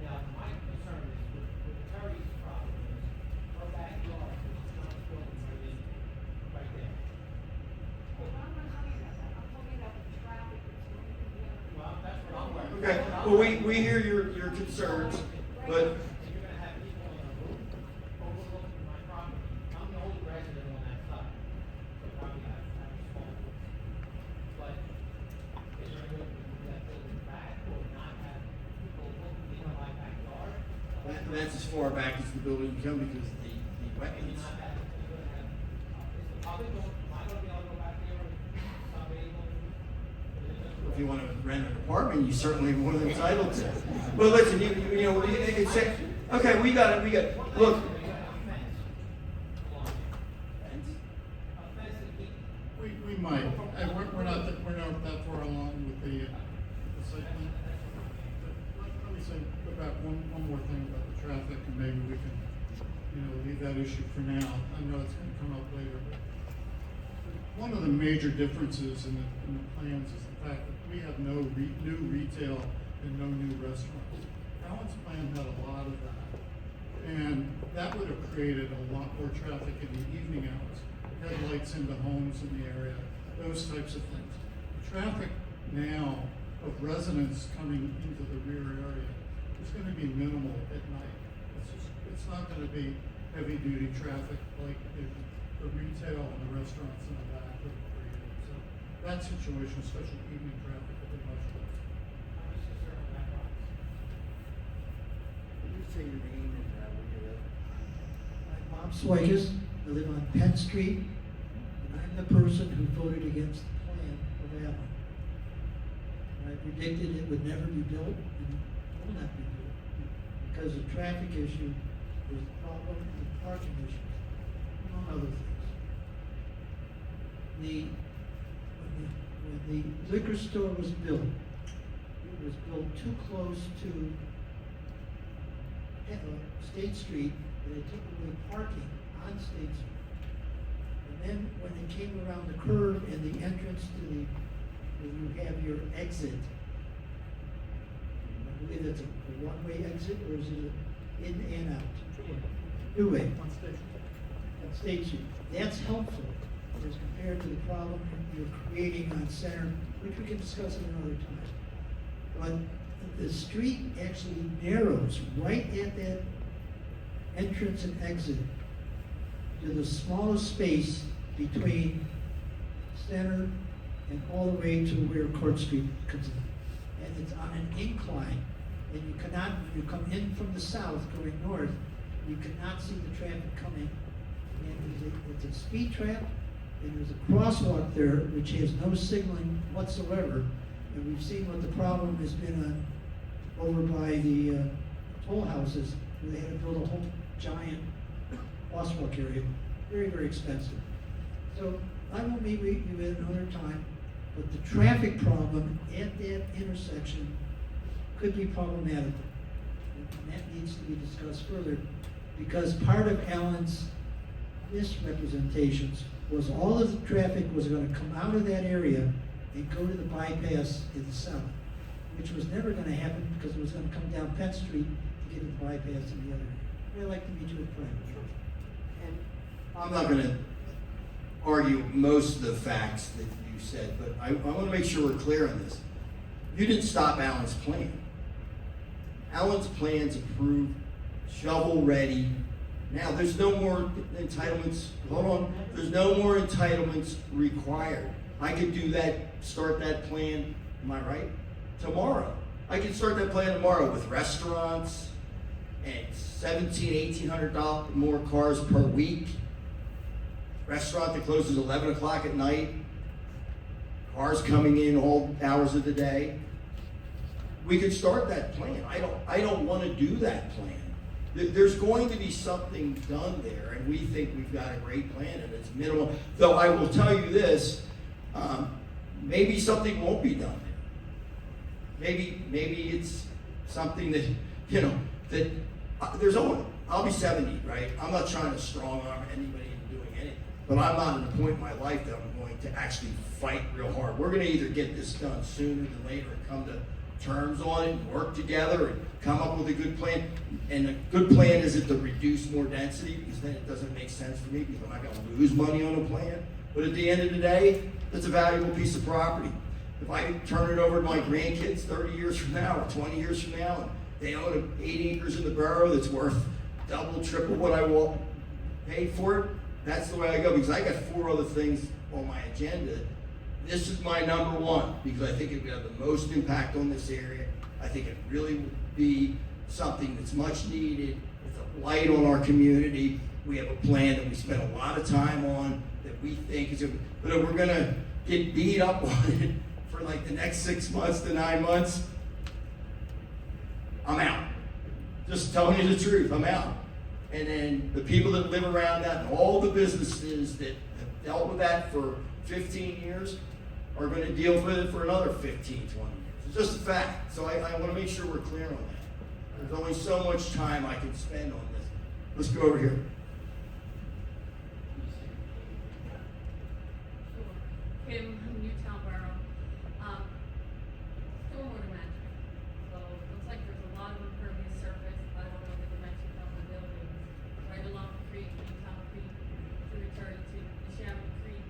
Now, my concern is with the Terry's problem is her backyard is not building right there. Well, I'm not talking about that, I'm talking about the traffic that's going to be on. Well, that's what I'm worried about. Okay, well, we hear your concerns, but You're gonna have people on a roof overlooking my property. I'm the only resident on that side. So probably have a small roof. But is there a way to move that building back or not have people looking into my backyard? that's as far back as the building can come because the Maybe wetlands. not have, you're gonna have, is the public going, am I gonna be able to go back there and somebody going? If you want to rent an apartment, you certainly are more than entitled to. Well, listen, you know, it's, okay, we got it, look. We might, and we're not that far along with the site plan. But let me say, go back one more thing about the traffic, and maybe we can, leave that issue for now. I know it's gonna come up later, but one of the major differences in the plans is the fact that we have no new retail and no new restaurants. Alan's plan had a lot of that, and that would have created a lot more traffic in the evening hours. Headlights into homes in the area, those types of things. The traffic now of residents coming into the rear area is gonna be minimal at night. It's not gonna be heavy duty traffic like the retail and the restaurants in the back would have created. So that situation, especially evening traffic, will be much less. You say your name and where you live. I'm Bob Swikes. I live on Penn Street, and I'm the person who voted against the plan of Allen. I predicted it would never be built and will not be built because the traffic issue was the problem with parking issues, among other things. When the liquor store was built, it was built too close to State Street, and it took away parking on State Street. And then when it came around the curve and the entrance to where you have your exit, I believe it's a one-way exit, or is it in and out? Two-way. On station. On State Street. That's helpful as compared to the problem you're creating on Center, which we can discuss at another time. But the street actually narrows right at that entrance and exit to the smallest space between Center and all the way to where Court Street comes in. And it's on an incline, and you cannot, when you come in from the south going north, you cannot see the traffic coming. And it's a speed trap, and there's a crosswalk there which has no signaling whatsoever, and we've seen what the problem has been over by the toll houses, where they had to build a whole giant crosswalk area, very, very expensive. So I will meet with you at another time, but the traffic problem at that intersection could be problematical. And that needs to be discussed further, because part of Alan's misrepresentations was all of the traffic was gonna come out of that area and go to the bypass in the south, which was never gonna happen because it was gonna come down Penn Street to get to the bypass in the other area. I'd like to meet you at private. And I'm not gonna argue most of the facts that you said, but I wanna make sure we're clear on this. You didn't stop Alan's plan. Alan's plan's approved, shovel ready. Now, there's no more entitlements, hold on, there's no more entitlements required. I could do that, start that plan, am I right? Tomorrow. I can start that plan tomorrow with restaurants and $1,800 more cars per week. Restaurant that closes 11 o'clock at night. Cars coming in all hours of the day. We could start that plan. I don't want to do that plan. There's going to be something done there, and we think we've got a great plan, and it's minimal. Though I will tell you this, maybe something won't be done there. Maybe it's something that, that there's only, I'll be 70, right? I'm not trying to strong arm anybody into doing anything, but I'm not at a point in my life that I'm going to actually fight real hard. We're going to either get this done sooner than later and come to terms on it and work together and come up with a good plan. And a good plan isn't to reduce more density, because then it doesn't make sense for me, because I'm not going to lose money on a plan. But at the end of the day, it's a valuable piece of property. If I turn it over to my grandkids 30 years from now or 20 years from now, and they own 8 acres in the borough that's worth double, triple what I will pay for it, that's the way I go, because I got 4 other things on my agenda. This is my number one, because I think it would have the most impact on this area. I think it really would be something that's much needed. It's a light on our community. We have a plan that we spent a lot of time on that we think is, but if we're gonna get beat up on it for like the next 6 months to 9 months, I'm out. Just telling you the truth, I'm out. And then the people that live around that and all the businesses that have dealt with that for 15 years are going to deal with it for another 15, 20 years. It's just a fact. So I want to make sure we're clear on that. There's only so much time I can spend on this. Let's go over here. Kim, Newtown Borough. Stormwater management. So it looks like there's a lot of impervious surface. I don't know the dimensions of the buildings. Right along the creek, Newtown Creek, tributary to Neshaminy Creek,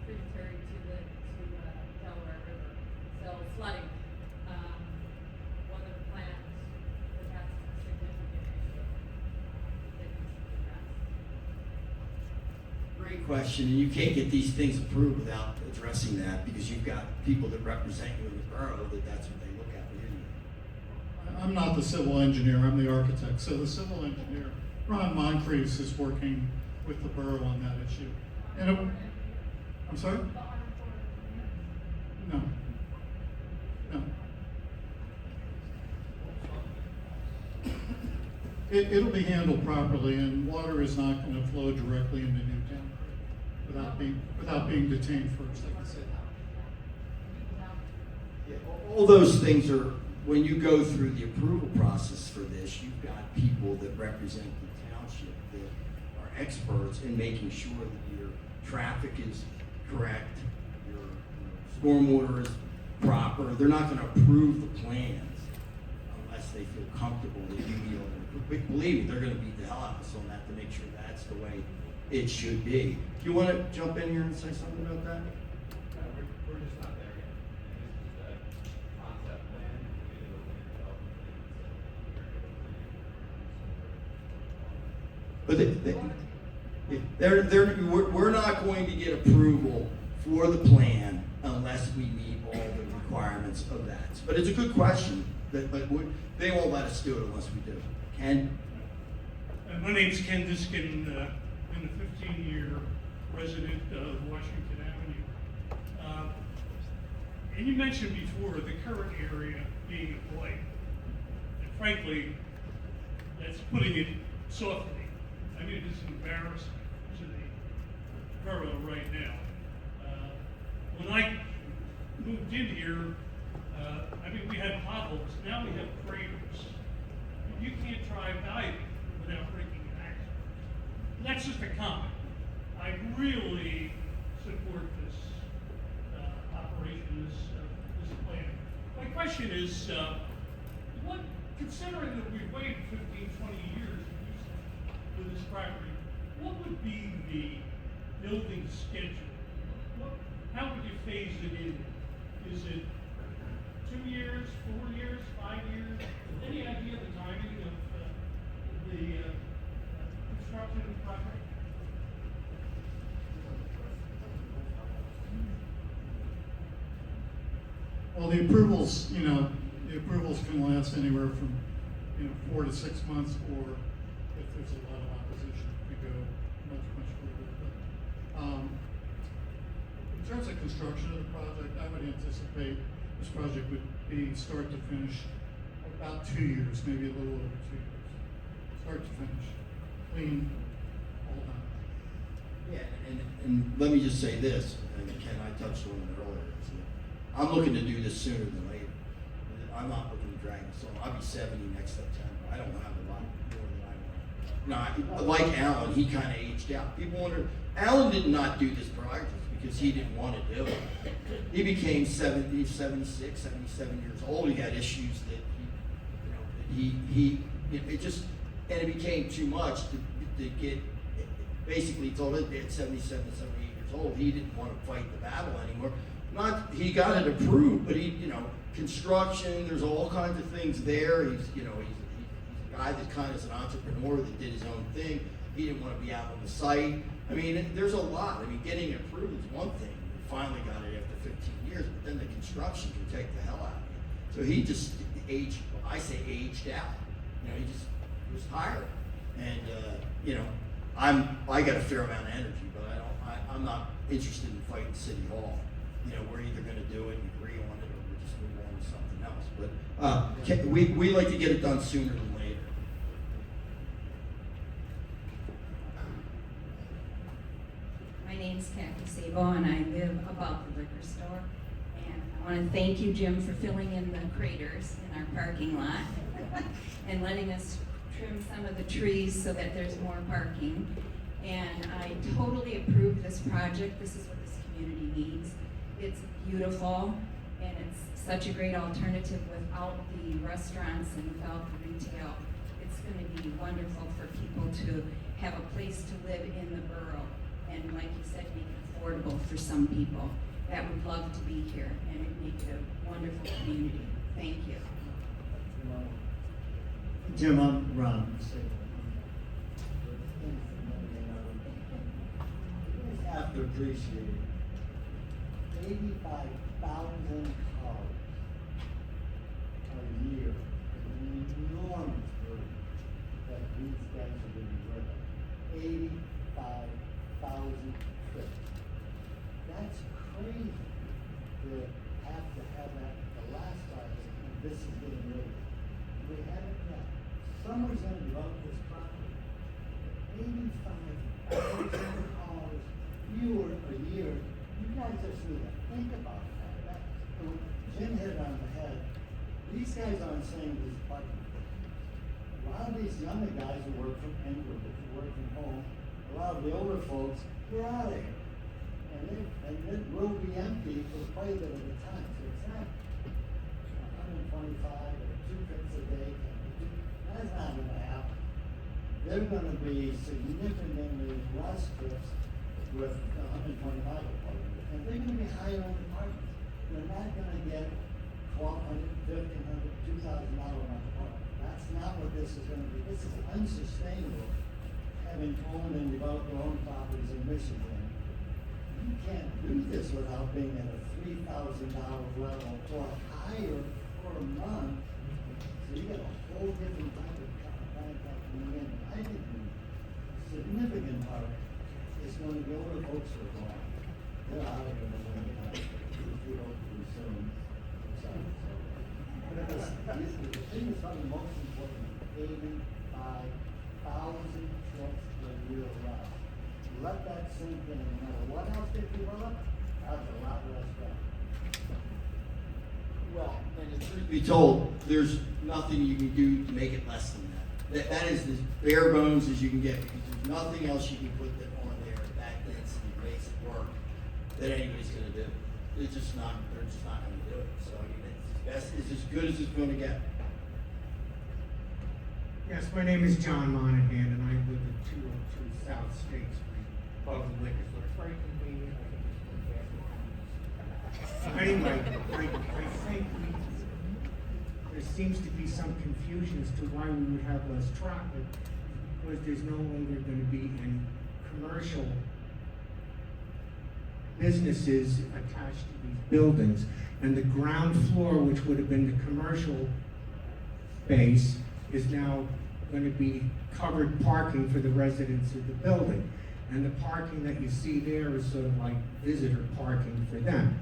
tributary to Delaware River. So flooding, one of the plans that has a significant issue that needs to be addressed. Great question, and you can't get these things approved without addressing that, because you've got people that represent you in the borough that's what they look at. I'm not the civil engineer, I'm the architect. So the civil engineer, Ron Moncrief, is working with the borough on that issue. And I'm sorry? No. No. It'll be handled properly, and water is not going to flow directly into Newtown without being detained first, like I said. Yeah, all those things are, when you go through the approval process for this, you've got people that represent the township that are experts in making sure that your traffic is correct, your stormwater is proper. They're not going to approve the plans unless they feel comfortable that you need them. Believe me, they're going to beat the hell out of us on that to make sure that's the way it should be. Do you want to jump in here and say something about that? We're just not there yet. And this is a concept plan. But we're not going to get approval for the plan unless we meet all the requirements of that. But it's a good question, but they won't let us do it unless we do. Ken? My name's Ken Diskin. Been a 15-year resident of Washington Avenue. And you mentioned before the current area being a blight. And frankly, that's putting it softly. I mean, it's embarrassing to the borough right now. When I moved in here, I mean, we had potholes, now we have craters. You can't drive either without breaking an accident. That's just a comment. I really support this operation, this plan. My question is, what, considering that we've waited 15, 20 years with this property, what would be the building schedule? How would you phase it in? Is it 2 years, 4 years, 5 years? Any idea of the timing of the construction of the project? Well, the approvals, the approvals can last anywhere from, 4 to 6 months, or if there's a lot of opposition, it could go much, much further. But, in terms of construction of the project, I would anticipate this project would be start to finish about 2 years, maybe a little over 2 years. Start to finish, clean, all done. Yeah, and let me just say this, and Ken, I touched on it earlier. is that I'm looking to do this sooner than later. I'm not looking to drag this on. I'll be 70 next September. I don't have a lot more than I want. No, like Alan, he kind of aged out. People wonder, Alan did not do this project because he didn't want to do it. He became 70, 76, 77 years old. He had issues that and it became too much to get, basically told it at 77, 78 years old, he didn't want to fight the battle anymore. He got it approved, but construction, there's all kinds of things there. He's a guy that kind of is an entrepreneur that did his own thing. He didn't want to be out on the site. I mean, there's a lot. I mean, getting it approved is one thing. We finally got it after 15 years, but then the construction can take the hell out of you. So he just aged out. He was tired. And, I got a fair amount of energy, but I'm not interested in fighting City Hall. We're either gonna do it and agree on it, or we'll just move on to something else. But, we like to get it done sooner than later. My name's Kathy Sabo, and I live above the liquor store. And I want to thank you, Jim, for filling in the craters in our parking lot and letting us trim some of the trees so that there's more parking. And I totally approve this project. This is what this community needs. It's beautiful, and it's such a great alternative without the restaurants and without the retail. It's going to be wonderful for people to have a place to live in the borough. And like you said, make it affordable for some people that would love to be here, and it make it a wonderful community. Thank you. Jim, I'm Ron. You have to appreciate 85,000 cars a year is an enormous burden that these guys are going to be driven. 85,000 trips. That's crazy to have that the last time, and this is getting ready. We haven't yet. Someone's going to develop this property. 85,000 cars fewer a year. You guys just need to think about that. Jim hit it on the head. These guys aren't saying this parking. A lot of these younger guys who work from England, who work from home, a lot of the older folks, they're out of here. And it will be empty for quite a bit of the time. So it's not 125 or 2 trips a day. That's not going to happen. They're going to be significantly less trips with 125 apartments. And they're going to be higher on the apartments. They're not going to get $1,200, $1,500, $2,000 a month apartment. That's not what this is going to be. This is unsustainable, having owned and developed their own properties in Michigan. You can't do this without being at a $3,000 level or higher per month. So you got a whole different type of contract coming in. I think the significant part It's gonna go to folks who are gone. They're out of here when they're not. If we don't do soon. So, but the thing is probably most important, 85,000 trucks per year less. Let that sink in, no matter what else they develop, that's a lot less traffic. Well, and the truth be told, there's nothing you can do to make it less than that. That is as bare bones as you can get, because there's nothing else you can put that on there, that density, basic work, that anybody's gonna do. They're just not gonna do it. So, I mean, it's as good as it's gonna get. Yes, my name is John Monahan, and I live at 202 South State Street, above the liquor store. It's very convenient, I think it's very Anyway, I think there seems to be some confusion as to why we would have less traffic, because there's no longer gonna be any commercial businesses attached to these buildings. And the ground floor, which would have been the commercial base, is now gonna be covered parking for the residents of the building. And the parking that you see there is sort of like visitor parking for them.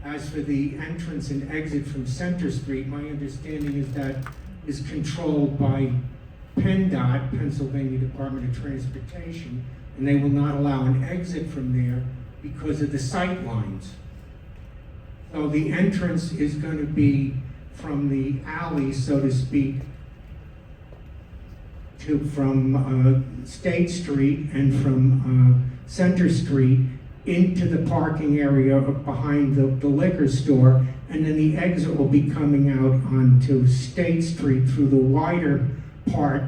As for the entrance and exit from Center Street, my understanding is that is controlled by PennDOT, Pennsylvania Department of Transportation, and they will not allow an exit from there because of the sight lines. So the entrance is gonna be from the alley, so to speak, from State Street and from Center Street into the parking area behind the liquor store, and then the exit will be coming out onto State Street through the wider part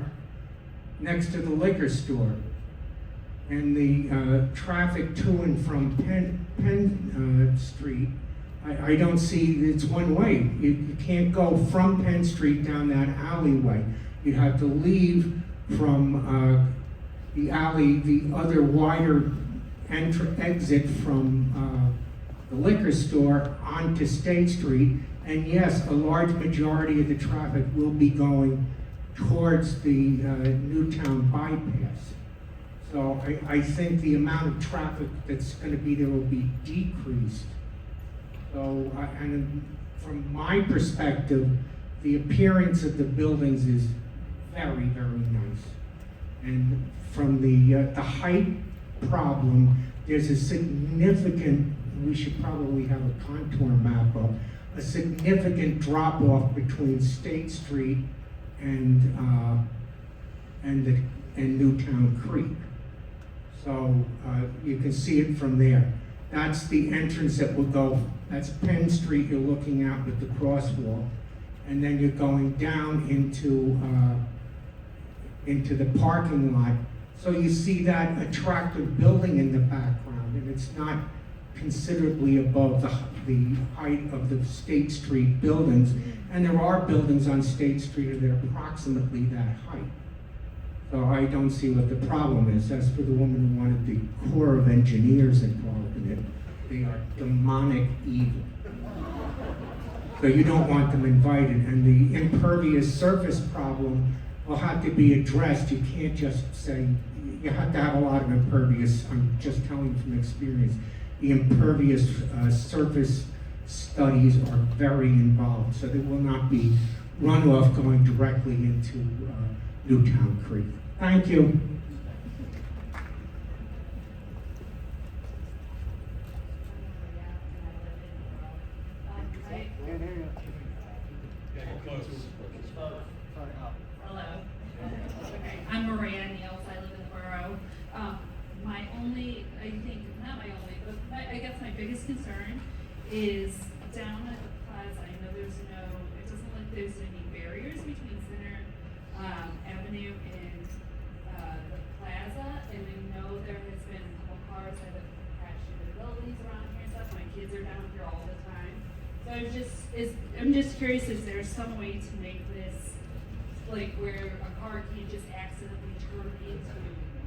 next to the liquor store. And the traffic to and from Penn Street, I don't see, it's one way. You can't go from Penn Street down that alleyway. You have to leave from the alley, the other wider exit from the liquor store onto State Street. And yes, a large majority of the traffic will be going towards the Newtown bypass. So I think the amount of traffic that's going to be there will be decreased. So, and from my perspective, the appearance of the buildings is very, very nice. And from the height problem, there's a significant, we should probably have a contour map up, a significant drop off between State Street and Newtown Creek. So you can see it from there. That's the entrance that will go, that's Penn Street you're looking at with the crosswalk. And then you're going down into the parking lot. So you see that attractive building in the background, and it's not considerably above the height of the State Street buildings. And there are buildings on State Street that are approximately that height. So I don't see what the problem is. As for the woman who wanted the Corps of Engineers involved in it, they are demonic evil. So you don't want them invited. And the impervious surface problem will have to be addressed. You can't just say, you have to have a lot of impervious, I'm just telling from experience. The impervious surface studies are very involved, so there will not be runoff going directly into Newtown Creek. Thank you. Hello. Okay, I'm Maria Niels, I live in the borough. My only, I guess my biggest concern is down at the plaza. I know there's no, it doesn't look like there's any barriers between Center Avenue and the plaza. And I know there has been a couple cars that have crashed into the buildings around here and stuff. My kids are down here all the time. So I'm just curious, is there some way to make this like where a car can't just accidentally turn into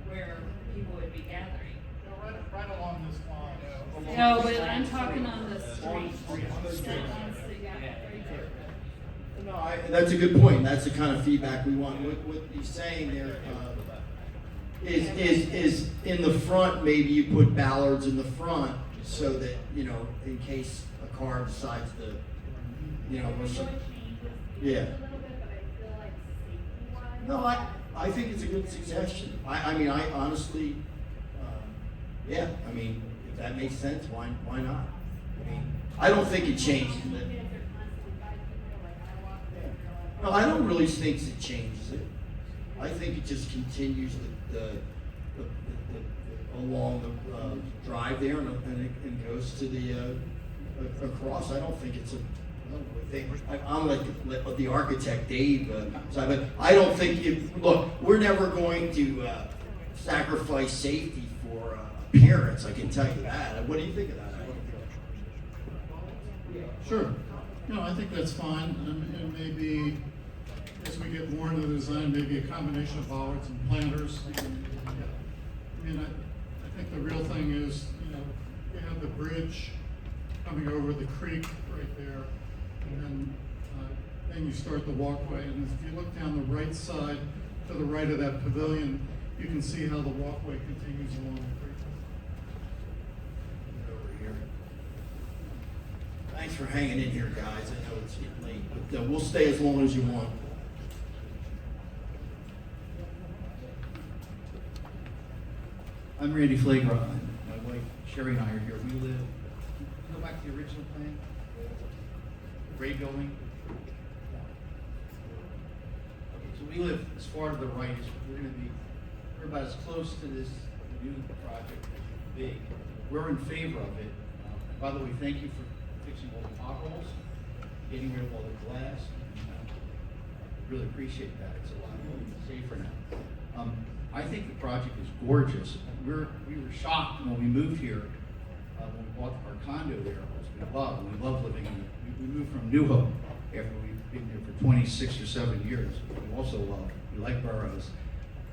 where people would be gathering? Right along this line. No, but I'm talking on the street. No, that's a good point. That's the kind of feedback we want. What he's saying there, is in the front, maybe you put ballards in the front so that, you know, in case a car decides to, you know, or some, yeah. No, I think it's a good suggestion. I mean, I honestly, yeah, I mean, if that makes sense, why not? I mean, I don't think it changes it. No, I don't really think it changes it. I think it just continues along the drive there and goes to the across. I don't think it's a thing. I'm like the architect, Dave. But I don't think look, we're never going to sacrifice safety for appearance. I can tell you that. What do you think of that? Sure. No, I think that's fine, and maybe as we get more into the design, maybe a combination of bollards and planters. I mean, I think the real thing is, you know, we have the bridge coming over the creek right there, and then you start the walkway, and if you look down the right side, to the right of that pavilion, you can see how the walkway continues along the creek. Over here. Thanks for hanging in here, guys. I know it's getting late, but we'll stay as long as you want. I'm Randy Flagra, and my wife Sherry and I are here. We live, go back to the original plan, the gray building. Okay, so we live as far to the right as we're about as close to this new project as big. We're in favor of it. By the way, thank you for fixing all the potholes, getting rid of all the glass. Really appreciate that. It's a lot safer now. I think the project is gorgeous. We were shocked when we moved here, when we bought our condo there, which we love. We love living in it. We moved from New Hope after we've been here for 26 or 7 years. We also love, we like boroughs.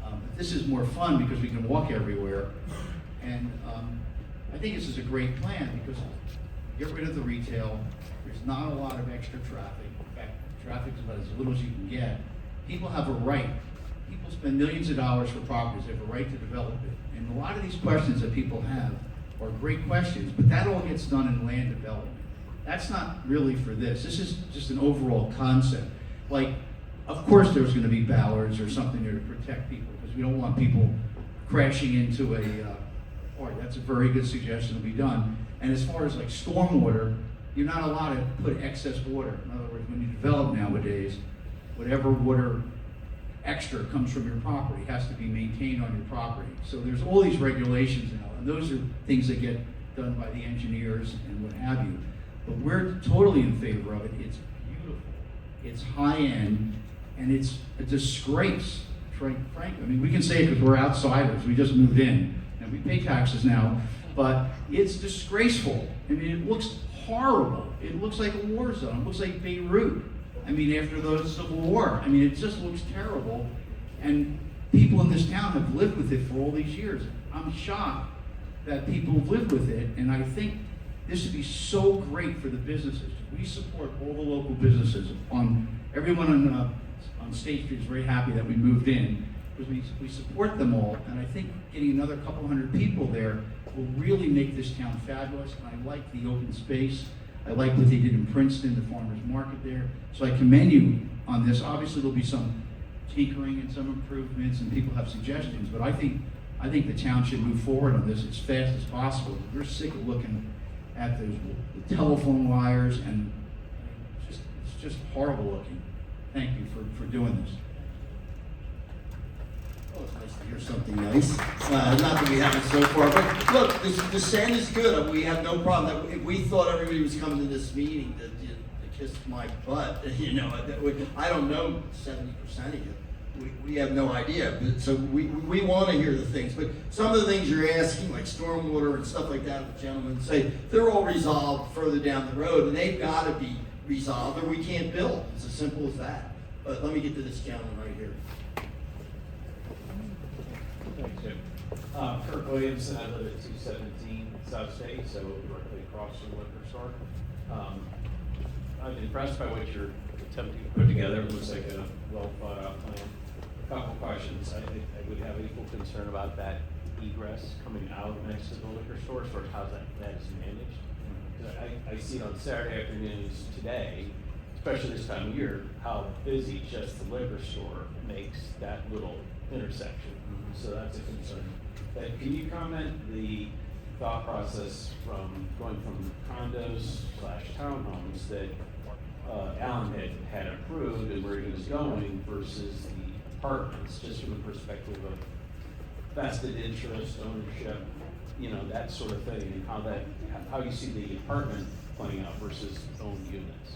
But this is more fun because we can walk everywhere. And I think this is a great plan because get rid of the retail. There's not a lot of extra traffic. In fact, traffic is about as little as you can get. People have a right. People spend millions of dollars for properties. They have a right to develop it. And a lot of these questions that people have are great questions, but that all gets done in land development. That's not really for this. This is just an overall concept. Like, of course there's going to be ballards or something there to protect people because we don't want people crashing into all right, that's a very good suggestion to be done. And as far as like stormwater, you're not allowed to put excess water. In other words, when you develop nowadays, whatever water extra comes from your property has to be maintained on your property. So there's all these regulations now, and those are things that get done by the engineers and what have you. But we're totally in favor of it. It's beautiful, it's high end, and it's a disgrace, frankly. I mean, we can say it because we're outsiders, we just moved in, and we pay taxes now, but it's disgraceful. I mean, it looks horrible. It looks like a war zone. It looks like Beirut. I mean, after the Civil War. I mean, it just looks terrible. And people in this town have lived with it for all these years. I'm shocked that people have lived with it, and I think this would be so great for the businesses. We support all the local businesses. Everyone on State Street is very happy that we moved in, because we support them all, and I think getting another couple hundred people there will really make this town fabulous. And I like the open space. I like what they did in Princeton, the farmers market there. So I commend you on this. Obviously there'll be some tinkering and some improvements and people have suggestions, but I think the town should move forward on this as fast as possible. We're sick of looking at the telephone wires and it's just horrible looking. Thank you for doing this. Oh, it's nice to hear something nice. Not that we haven't so far, but look, the sand is good. We have no problem. If we thought everybody was coming to this meeting to kiss my butt, you know, I don't know 70% of you. We have no idea. But, so we want to hear the things. But some of the things you're asking, like stormwater and stuff like that, the gentlemen say, they're all resolved further down the road, and they've got to be resolved or we can't build. It's as simple as that. But let me get to this gentleman right here. Thanks, Jim. Kirk Williamson, I live at 217 South State, so directly across from the liquor store. I'm impressed by what you're attempting to put together. It looks like a well thought out plan. couple questions. I would have equal concern about that egress coming out next to the liquor store, sort of how that is managed. 'Cause I see it on Saturday afternoons today, especially this time of year, how busy just the liquor store makes that little intersection. So that's a concern. But can you comment the thought process from going from condos / townhomes that Alan had approved and where he was going versus the apartments, just from the perspective of vested interest, ownership, that sort of thing, and how you see the apartment playing out versus owned units?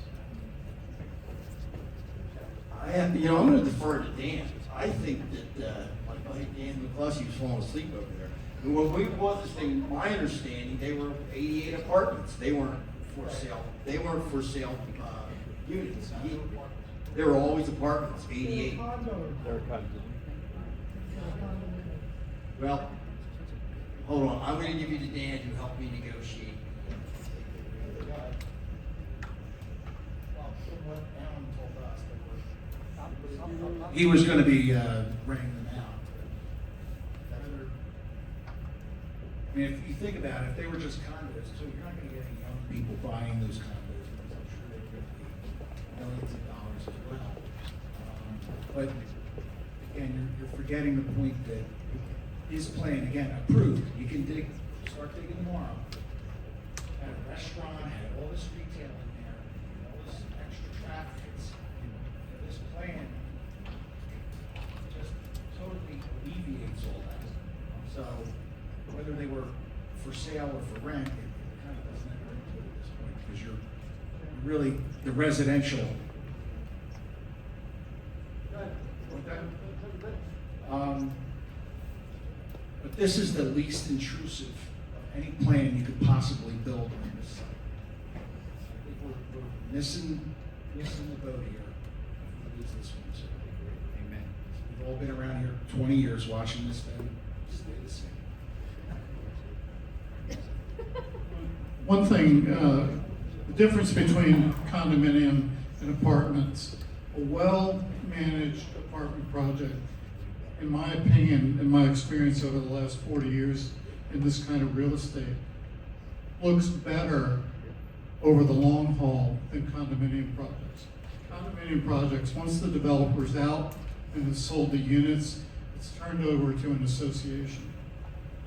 I'm gonna defer to Dan. I think that, like Dan McCluskey was falling asleep over there. And when we bought this thing, my understanding, they were 88 apartments. They weren't for sale. They weren't for sale, units. They were always apartments, 88. Well, hold on, I'm gonna give you to Dan to help me negotiate. He was gonna be, renting them out. I mean, if you think about it, if they were just condos, so you're not gonna get any young people buying those condos, because I'm sure they're gonna be millions of dollars as well. But, again, you're forgetting the point that his plan, again, approved, you can start digging tomorrow. Had a restaurant, had all this retail in there, all this extra traffic, this plan just totally alleviates all that. So, whether they were for sale or for rent, it kind of doesn't enter into it at this point, because you're really, the residential. But this is the least intrusive of any plan you could possibly build on this site. I think we're missing the boat here if we lose this one, so amen. We've all been around here 20 years watching this thing stay the same. One thing, the difference between condominium and apartments, a well-managed apartment project, in my opinion, in my experience over the last 40 years in this kind of real estate, looks better over the long haul than condominium projects. Condominium projects, once the developer's out and has sold the units, it's turned over to an association.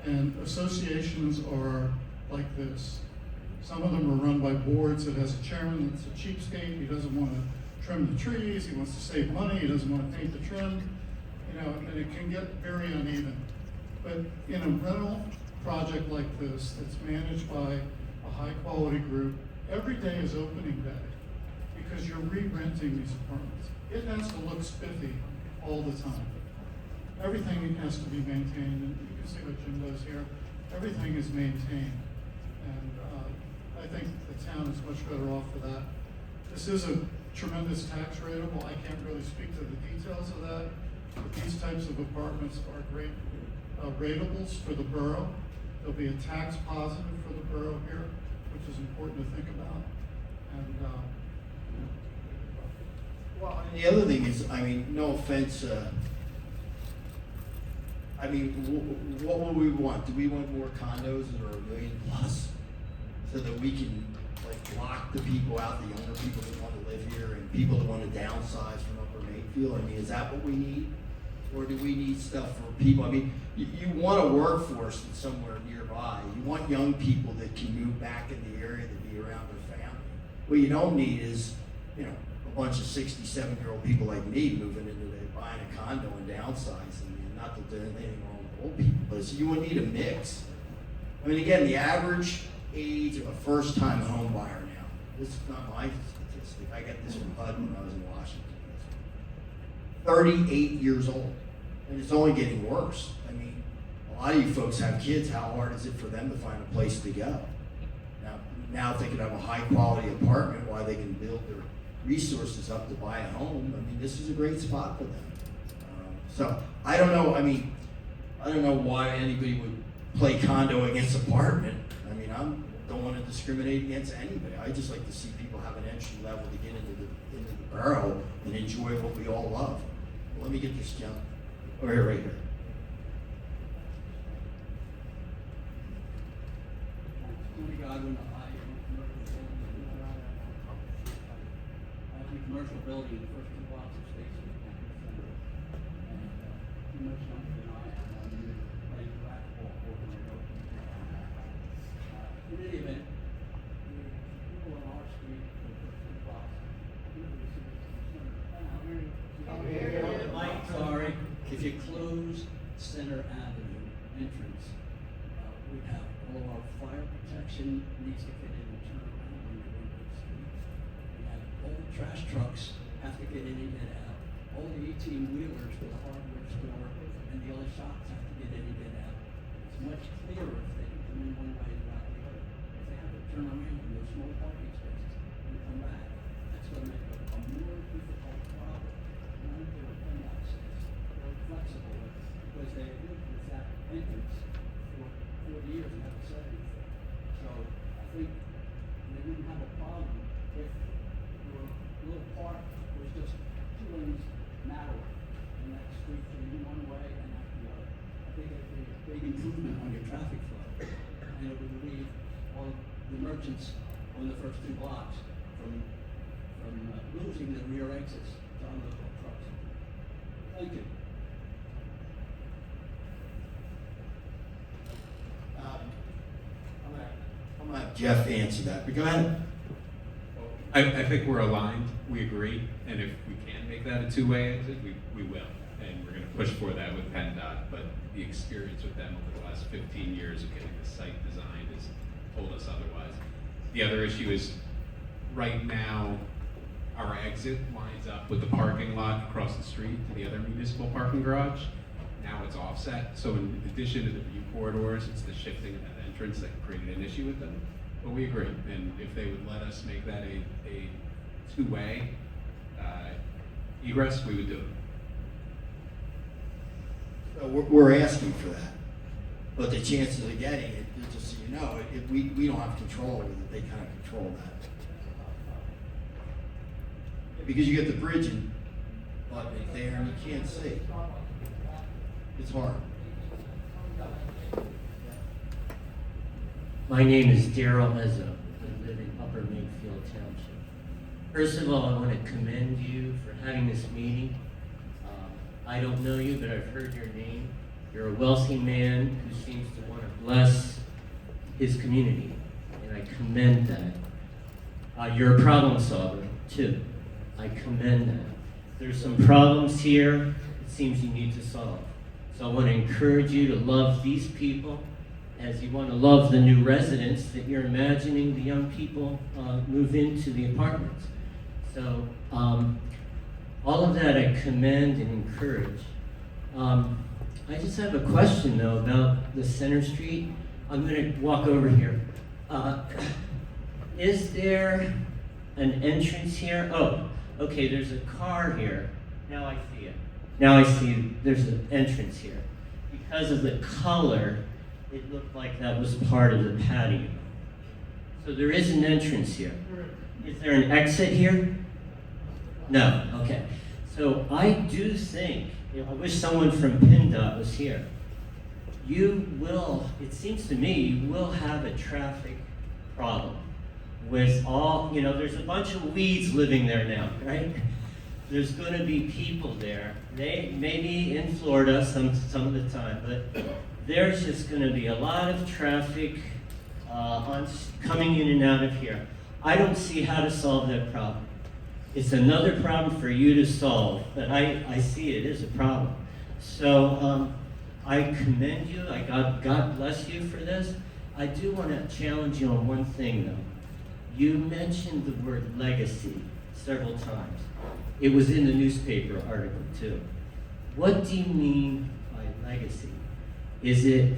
And associations are like this. Some of them are run by boards that has a chairman that's a cheapskate. He doesn't want to trim the trees. He wants to save money. He doesn't want to paint the trim. And it can get very uneven. But in a rental project like this, that's managed by a high-quality group, every day is opening day because you're re-renting these apartments. It has to look spiffy all the time. Everything has to be maintained, and you can see what Jim does here. Everything is maintained, and I think the town is much better off for that. This is a tremendous tax rateable. I can't really speak to the details of that, but these types of apartments are great ratables for the borough. There'll be a tax positive for the borough here, which is important to think about. And Well, and the other thing is, no offense, what would we want? Do we want more condos that are $1 million plus? So that we can, lock the people out, the younger people that want to live here, and people that want to downsize from Upper Makefield? Is that what we need? Or do we need stuff for people? You want a workforce that's somewhere nearby. You want young people that can move back in the area to be around their family. What you don't need is, a bunch of 67-year-old people like me moving into buying a condo and downsizing. Not that there's anything wrong with old people, but you would need a mix. Again, the average age of a first-time home buyer now, this is not my statistic, I got this from HUD when I was in Washington, 38 years old, and it's only getting worse. A lot of you folks have kids, how hard is it for them to find a place to go? Now if they could have a high-quality apartment while they can build their resources up to buy a home, this is a great spot for them. So, I don't know, I don't know why anybody would play condo against apartment. I don't want to discriminate against anybody. I just like to see people have an entry level to get into the borough and enjoy what we all love. Let me get this, Jim. Or here, right here. Tony Godwin, I own a commercial building in the first 2 blocks of State Street, Campus Center. And you much younger than I am, I'm playing racquetball court when I go to in any event, the people on our street, the first 2 blocks, sorry, if you close Center Avenue entrance, we have all of our fire protection needs to get in and turn around when they go to the street. We have all the trash trucks have to get in and get out. All the 18-wheelers for the hardware store and the other shops have to get in and get out. It's much clearer if they can come in one way and out the other. If they have to turn around in those small parking spaces and come back, that's going to make it a more difficult problem. And I think they were paying access. They're flexible because they lived with that entrance for 40 years and haven't said anything. So I think they wouldn't have a problem if your little park was just 2 lanes narrower and that street came in one way and out the other. I think it'd be a big improvement on your traffic flow, and it would relieve all the merchants on the first 2 blocks from losing the rear exits on those little trucks. Thank you. I'm gonna have Jeff answer that, but go ahead. I think we're aligned, we agree, and if we can make that a 2-way exit, we will. And we're gonna push for that with PennDOT, but the experience with them over the last 15 years of getting the site designed has told us otherwise. The other issue is, right now, our exit lines up with the parking lot across the street to the other municipal parking garage. Now it's offset, so in addition to the view corridors, it's the shifting of that entrance that created an issue with them. But we agree, and if they would let us make that a 2-way egress, we would do it. So we're asking for that, but the chances of getting it, just so you know, we don't have control over it, they kind of control that. Because you get the bridge in, but there and you can't see. It's hard. My name is Daryl Mezzo. I live in Upper Makefield Township. First of all, I want to commend you for having this meeting. I don't know you, but I've heard your name. You're a wealthy man who seems to want to bless his community, and I commend that. You're a problem solver, too. I commend that. There's some problems here it seems you need to solve. So I want to encourage you to love these people as you want to love the new residents that you're imagining the young people move into the apartments. So all of that I commend and encourage. I just have a question though about the Center Street. I'm going to walk over here. Is there an entrance here? Oh, okay, there's a car here. Now I see it. Now I see there's an entrance here. Because of the color, it looked like that was part of the patio. So there is an entrance here. Is there an exit here? No, okay. So I do think, I wish someone from PennDOT was here. You will, it seems to me, you will have a traffic problem with all, there's a bunch of weeds living there now, right? There's going to be people there. They maybe in Florida some of the time, but there's just going to be a lot of traffic coming in and out of here. I don't see how to solve that problem. It's another problem for you to solve, but I see it as a problem. So I commend you. God bless you for this. I do want to challenge you on one thing, though. You mentioned the word legacy several times. It was in the newspaper article, too. What do you mean by legacy? Is it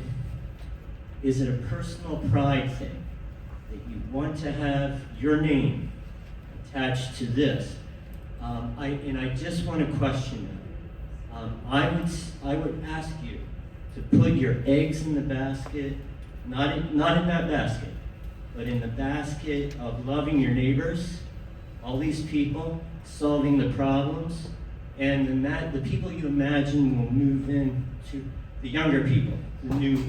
a personal pride thing that you want to have your name attached to this? I just want to question that. I would ask you to put your eggs in the basket, not in that basket, but in the basket of loving your neighbors, all these people, solving the problems, and the people you imagine will move in to the younger people, the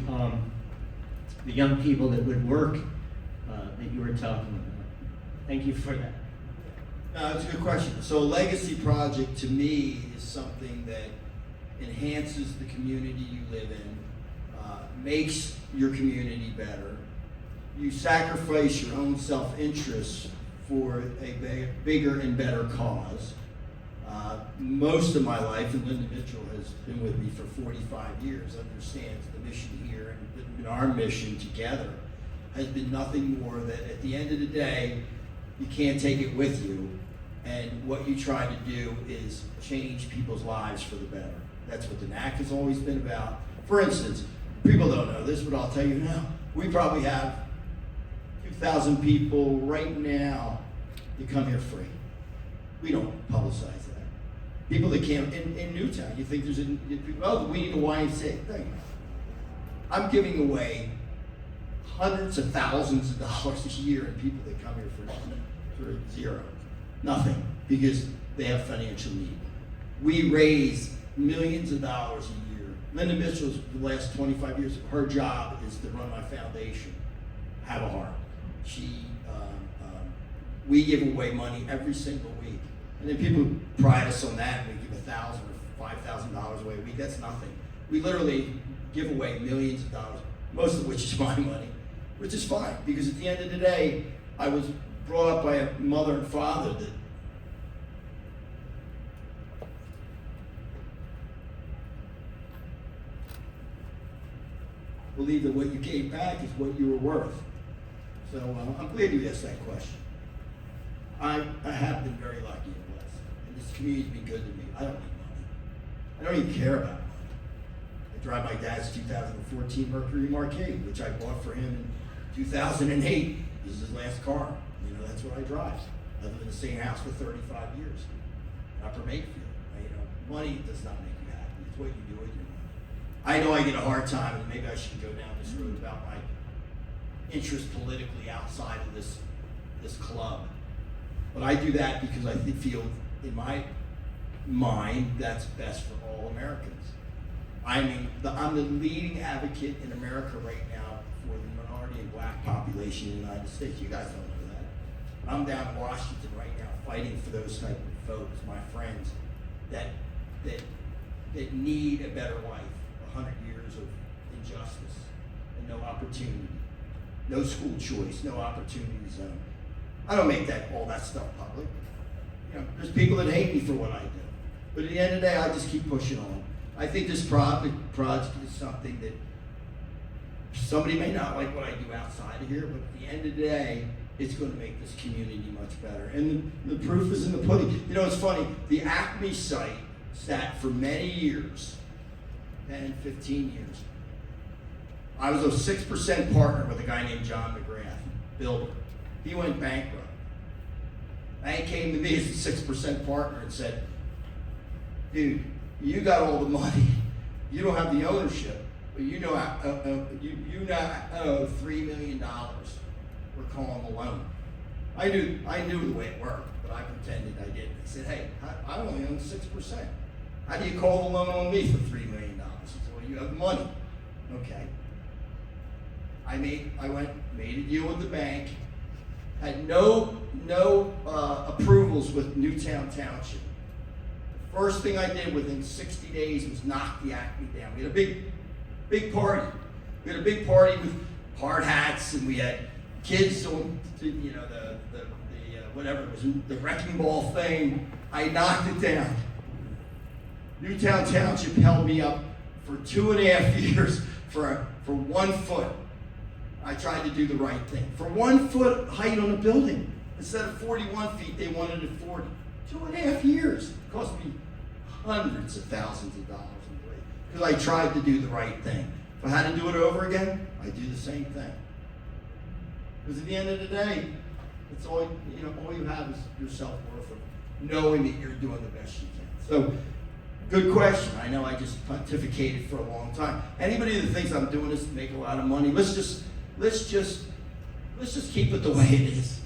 young people that would work that you were talking about. Thank you for that. No, that's a good question. So a legacy project to me is something that enhances the community you live in, makes your community better. You sacrifice your own self-interest for a bigger and better cause. Most of my life, and Linda Mitchell has been with me for 45 years, understands the mission here, and our mission together has been nothing more that at the end of the day, you can't take it with you, and what you try to do is change people's lives for the better. That's what the NAC has always been about. For instance, people don't know this, but I'll tell you now, we probably have 2,000 people right now that come here free. We don't publicize that. People that can't, in Newtown, you think there's oh, we need a YMCA. No, you don't. I'm giving away hundreds of thousands of dollars a year in people that come here for zero. Nothing, because they have financial need. We raise millions of dollars a year. Linda Mitchell's, the last 25 years, her job is to run my foundation, Have a Heart. We give away money every single week. And then people pride us on that, and we give $1,000 or $5,000 away a week. That's nothing. We literally give away millions of dollars, most of which is my money, which is fine, because at the end of the day, I was brought up by a mother and father that believe that what you gave back is what you were worth. So I'm glad you asked that question. I have been very lucky and blessed, and this community's been good to me. I don't need money. I don't even care about money. I drive my dad's 2014 Mercury Marquis, which I bought for him in 2008. This is his last car. You know, that's what I drive. I live in the same house for 35 years. Upper Makefield. Money does not make you happy. It's what you do with your money. I know I get a hard time, and maybe I should go down this road about my interest politically outside of this club. But I do that because I feel, in my mind, that's best for all Americans. I mean, I'm the leading advocate in America right now for the minority and black population in the United States. You guys don't know that. I'm down in Washington right now fighting for those type of folks, my friends, that need a better life. 100 years of injustice and no opportunity, no school choice, no opportunity zone. I don't make all that stuff public. There's people that hate me for what I do, but at the end of the day, I just keep pushing on. I think this project is something that somebody may not like what I do outside of here, but at the end of the day, it's going to make this community much better. And the proof is in the pudding. It's funny. The Acme site sat for many years. 10, 15 years. I was a 6% partner with a guy named John McGrath, builder. He went bankrupt. Bank came to me as a 6% partner and said, dude, you got all the money. You don't have the ownership, but you now owe $3 million. We're calling a loan. I knew the way it worked, but I pretended I didn't. I said, hey, I only own 6%. How do you call a loan on me for $3 million? He said, well, you have money. Okay. I made a deal with the bank, had no approvals with Newtown Township. The first thing I did within 60 days was knock the Acme down. We had a big party. We had a big party with hard hats, and we had kids on, whatever it was, the wrecking ball thing. I knocked it down. Newtown Township held me up for 2.5 years for 1 foot. I tried to do the right thing. For 1 foot height on a building, instead of 41 feet, they wanted it 40. 2.5 years. It cost me hundreds of thousands of dollars in rate because I tried to do the right thing. If I had to do it over again, I'd do the same thing. Because at the end of the day, it's all you have is your self-worth of knowing that you're doing the best you can. So, good question. I know I just pontificated for a long time. Anybody that thinks I'm doing this to make a lot of money, let's just keep it the way it is.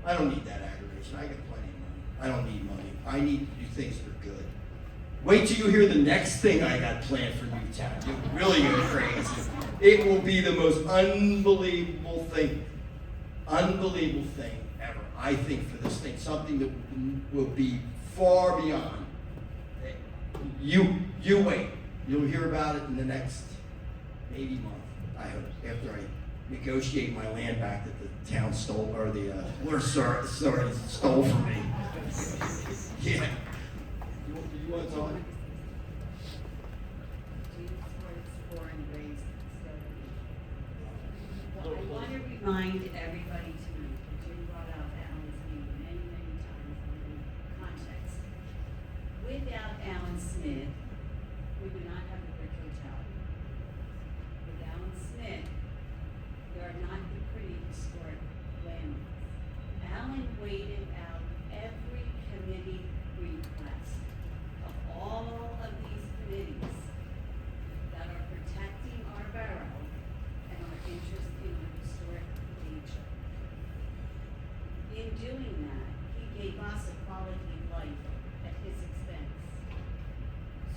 I don't need that aggravation. I got plenty of money. I don't need money. I need to do things that are good. Wait till you hear the next thing I got planned for Newtown. You'll really go crazy. It will be the most unbelievable thing ever. I think for this thing, something that will be far beyond. You wait. You'll hear about it in the next maybe month, I hope, after I negotiate my land back that the town stole, or the stole from me. Yeah. You want to talk? Well, I want to remind everybody tonight, that Jim brought out Alan Smith many, many times in context. Without Alan Smith, we would not have the Brick Hotel. With Alan Smith, there are not the pretty historic landmarks. Alan waited out every committee request of all of these committees that are protecting our borough and our interest in our historic nature. In doing that, he gave us a quality of life at his expense.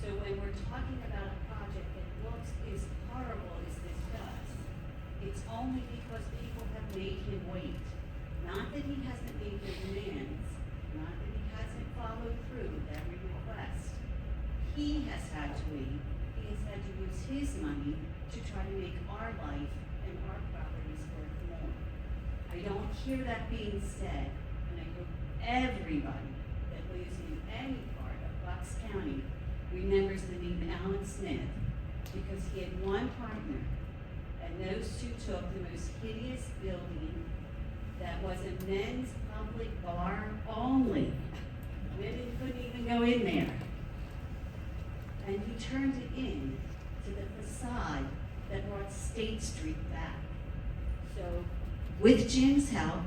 So when we're talking about a project that looks as horrible as this does, it's only because people have made him wait. Not that he hasn't made the demands, not that he hasn't followed through with every request. He has had to wait. He has had to use his money to try to make our life and our properties worth more. I don't hear that being said, and I hope everybody that lives in any part of Bucks County remembers the name Alan Smith, because he had one partner, and those two took the most hideous building that was a men's public bar only. Women couldn't even go in there. And he turned it in to the facade that brought State Street back. So with Jim's help,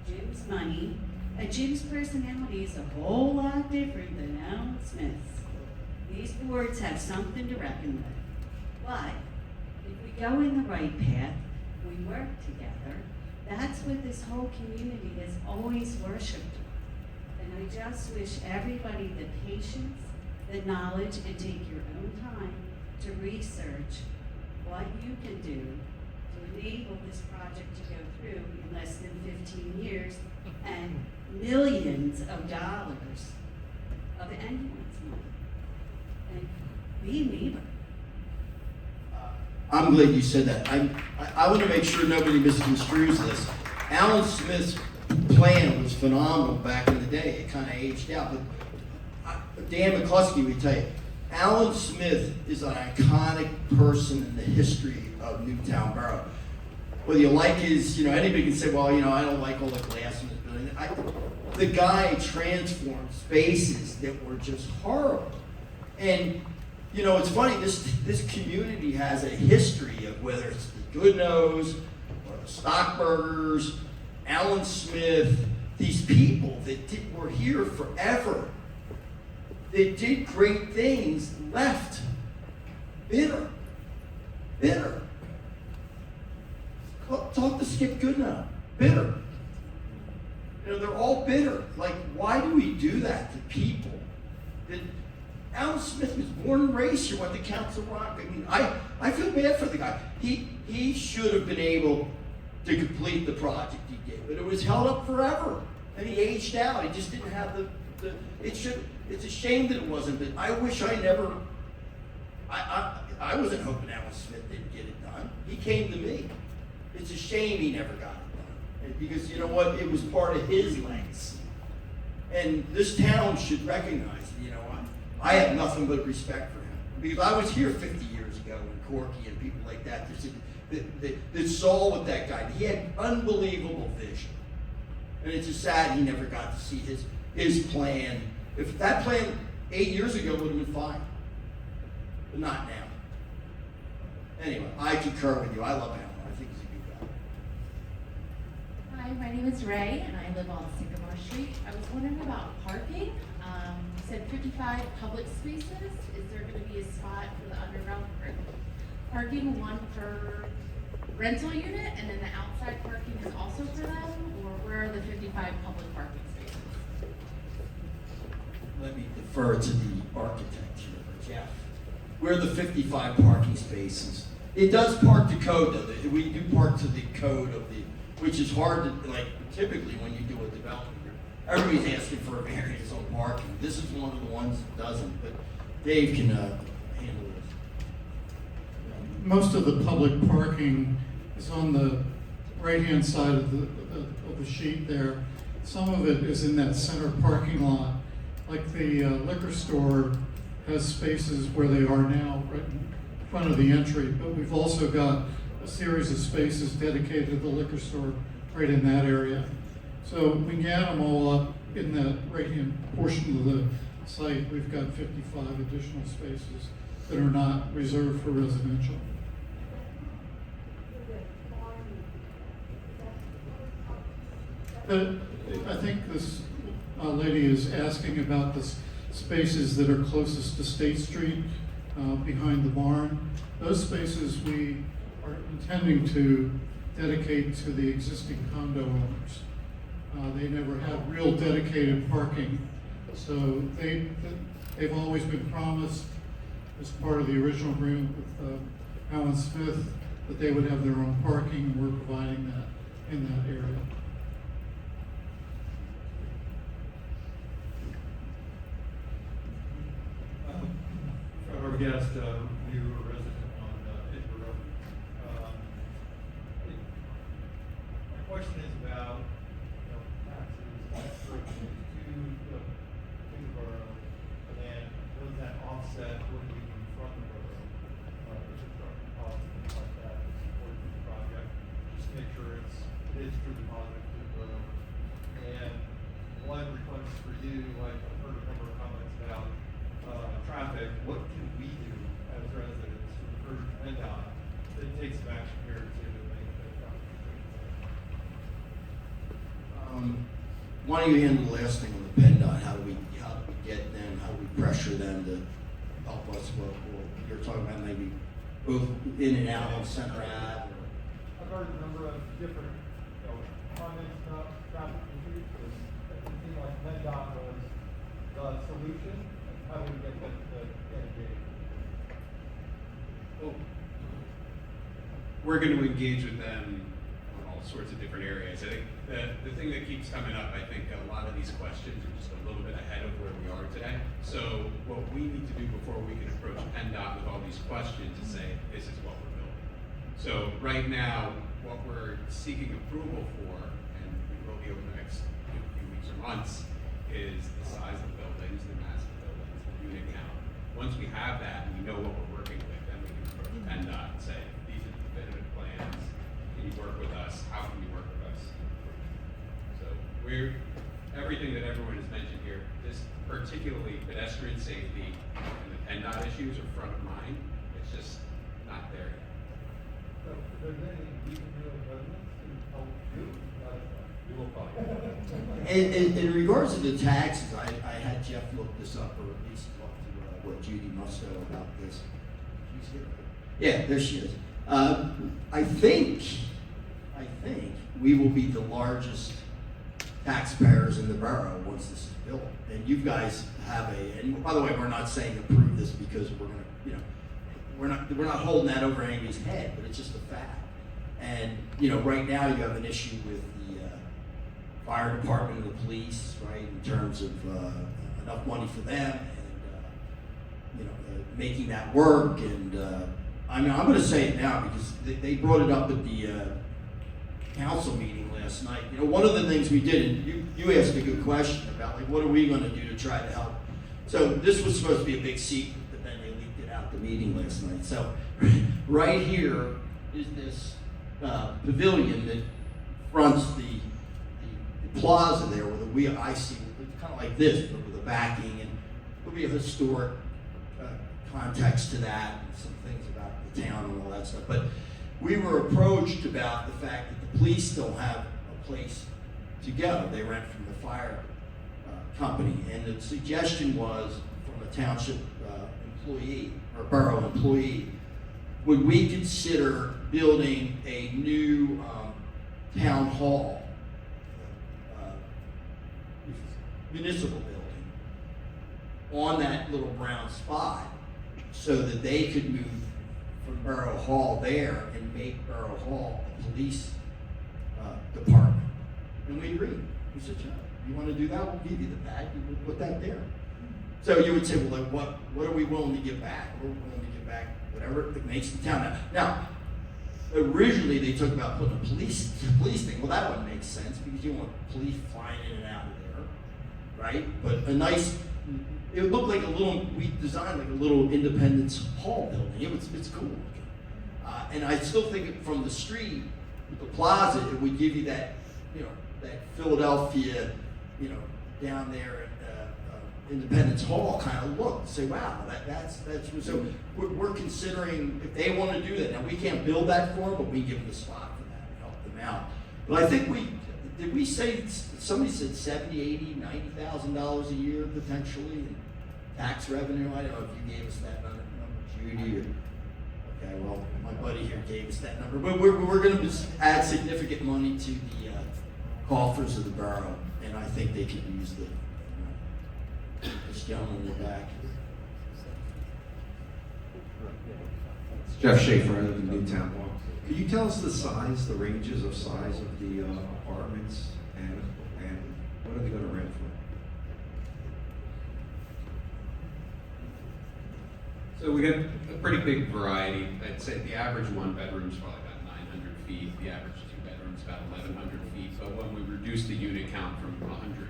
Jim's money, and Jim's personality is a whole lot different than Alan Smith's. These boards have something to reckon with. But if we go in the right path, we work together, that's what this whole community has always worshipped. And I just wish everybody the patience, the knowledge, and take your own time to research what you can do to enable this project to go through in less than 15 years and millions of dollars of anyone's money. And be a neighbor. I'm glad you said that. I want to make sure nobody misconstrues this. Alan Smith's plan was phenomenal back in the day. It kind of aged out. But Dan McCluskey would tell you, Alan Smith is an iconic person in the history of Newtown Borough. Whether you like his, anybody can say, well, I don't like all the glass in his building. The guy transformed spaces that were just horrible. And it's funny, this community has a history of whether it's the Goodnoes or the Stockburgers, Alan Smith, these people that were here forever, that did great things, left bitter. Talk to Skip Goodnow, bitter. They're all bitter. Like, why do we do that to people? Alan Smith was born and raised here, went to Council Rock. I feel bad for the guy. He should have been able to complete the project he did, but it was held up forever, and he aged out. He just didn't have it's a shame that it wasn't, but I wish I never, I wasn't hoping Alan Smith didn't get it done. He came to me. It's a shame he never got it done, because you know what? It was part of his legacy. And this town should recognize, I have nothing but respect for him. Because I was here 50 years ago when Corky and people like that that saw what that guy did. He had unbelievable vision. And it's just sad he never got to see his plan. If that plan 8 years ago would have been fine. But not now. Anyway, I concur with you. I love Alan. I think he's a good guy. Hi, my name is Ray, and I live on Sycamore Street. I was wondering about parking. You said 55 public spaces. Is there going to be a spot for the underground parking, one per rental unit, and then the outside parking is also for them? Or where are the 55 public parking spaces? let me defer to the architect here, Jeff. Where are the 55 parking spaces? It does park to code though. We do park to the code of the, which is hard to, like, typically when you do a development, everybody's asking for a variance on parking. This is one of the ones that doesn't, but Dave can handle this. Most of the public parking is on the right-hand side of the sheet there. Some of it is in that center parking lot. Like the liquor store has spaces where they are now, right in front of the entry, but we've also got a series of spaces dedicated to the liquor store right in that area. So we can add them all up in that right-hand portion of the site. We've got 55 additional spaces that are not reserved for residential. I think this lady is asking about the spaces that are closest to State Street, behind the barn. Those spaces we are intending to dedicate to the existing condo owners. They never had real dedicated parking, so they've always been promised as part of the original agreement with Alan Smith that they would have their own parking, and we're providing that in that area. Our guest, you were a resident on Edinburgh Road. My question is about, taxes to the borough, and then does that offset what we do from the borough, infrastructure costs, things like that, to support the project, just to make sure it is truly positive to the borough. And one request for you, like I've heard a number of comments about traffic, what can we do as residents to encourage PennDOT to take some action here to make the traffic situation? Why don't you handle the last thing on the PennDOT? How do we get them? How do we pressure them to help us? Well, you're talking about maybe both in and out of Center Ave. I've heard a number of different, comments about traffic issues. It seemed like PennDOT was the solution. How do we get them to engage? Well, we're going to engage with them on all sorts of different areas. I think the thing that keeps coming up, I think a lot of these questions are just a little bit ahead of where we are today. So what we need to do before we can approach PennDOT with all these questions is say, this is what we're building. So right now, what we're seeking approval for, and we will be over the next few weeks or months, is the size of the buildings, the mass of the buildings, the unit count. Once we have that and we know what we're working with, then we can approach PennDOT and say, these are the definitive plans. Can you work with us? How can you work with us? So everything that everyone has mentioned here, this particularly pedestrian safety and the PennDOT issues are front of mind. It's just not there yet. So if there's anything we can do as residents to help you, we will follow. In regards to the taxes, I had Jeff look this up, or at least talk to what Judy must know about this. She's here. Yeah, there she is. I think we will be the largest taxpayers in the borough once this is built. And you guys have and by the way, we're not saying approve this because we're gonna, we're not holding that over anybody's head, but it's just a fact. And, right now you have an issue with the fire department and the police, right, in terms of enough money for them and, making that work. And I'm going to say it now because they brought it up at the council meeting last night. One of the things we did, and you asked a good question about, like, what are we going to do to try to help? So this was supposed to be a big secret, but then they leaked it out at the meeting last night. So right here is this pavilion that fronts the plaza there with a wheel. I see it's kind of like this, but with a backing, and there'll be a historic context to that and some things about the town and all that stuff. But we were approached about the fact that the police don't have a place to go. They rent from the fire company, and the suggestion was from a township employee or borough employee, would we consider building a new town hall, municipal building, on that little brown spot so that they could move from Borough Hall there and make Borough Hall a police department. And we agreed. We said, "Sure, you want to do that? We'll give you the pad. We'll put that there." So you would say, well, like, what are we willing to give back? We're willing to give back whatever it makes the town. Now, originally they talked about putting a police thing. Well, that wouldn't make sense because you want police flying in and out of there, right? But a nice, it would look like a little, we designed like a little Independence Hall building. It's cool looking. And I still think from the street, with the plaza, it would give you that, you know, that Philadelphia, you know, down there at Independence Hall kind of look. Say, wow, that's so we're considering if they want to do that. Now we can't build that for them, but we give them the spot for that and help them out. But I think we say somebody said $70,000, $80,000, $90,000 a year potentially in tax revenue. I don't know if you gave us that number, Judy. Or, okay, well, my buddy here gave us that number. But we're going to add significant money to the coffers of the borough, and I think they could use this gentleman in the back. Jeff Schaefer, I live in Newtown. Could you tell us the ranges of size of the apartments, and what are they going to rent for? So we got a pretty big variety. I'd say the average one bedroom is probably about 900 feet. The average two bedrooms about 1,100 feet. But when we reduced the unit count from 180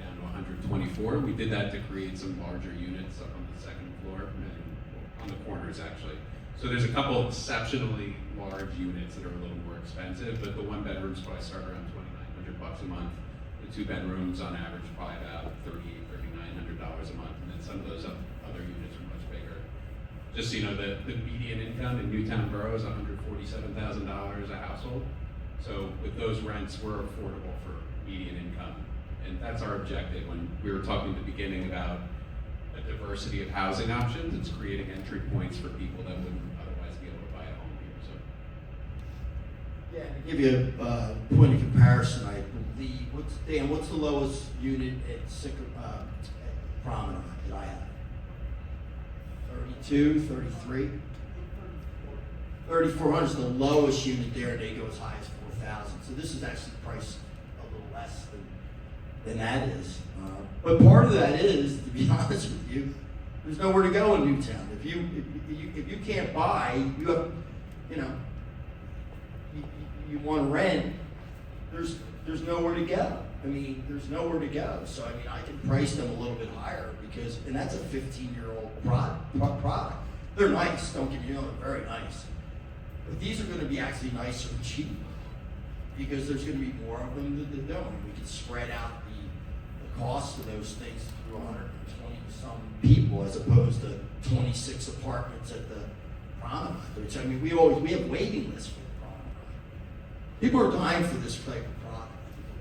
down to 124, we did that to create some larger units up on the second floor and on the corners actually. So there's a couple exceptionally large units that are a little more expensive, but the one bedrooms probably start around $2,900 a month. The two bedrooms on average probably about $3,900 a month, and then some of those other units are much bigger. Just so you know, the median income in Newtown Borough is $147,000 a household. So with those rents, we're affordable for median income, and that's our objective. When we were talking at the beginning about a diversity of housing options, it's creating entry points for people that wouldn't otherwise be able to buy a home here. So. Yeah, to give you a point of comparison, I believe, what's the lowest unit at Promenade that I have? 32, 33? 3,400 is the lowest unit there, and they go as high as 4,000. So this is actually priced a little less than that is. But part of that is, to be honest with you, there's nowhere to go in Newtown. If you can't buy, you have, you know, you want to rent, there's nowhere to go. I mean, there's nowhere to go. So I mean, I can price them a little bit higher because, and that's a 15-year-old product. They're nice, don't get me wrong, they're very nice. But these are going to be actually nicer and cheaper because there's going to be more of them that don't. We can spread out the cost of those things through 120 some people as opposed to 26 apartments at the Promenade. Which I mean, we have waiting lists for the Promenade. People are dying for this type of product.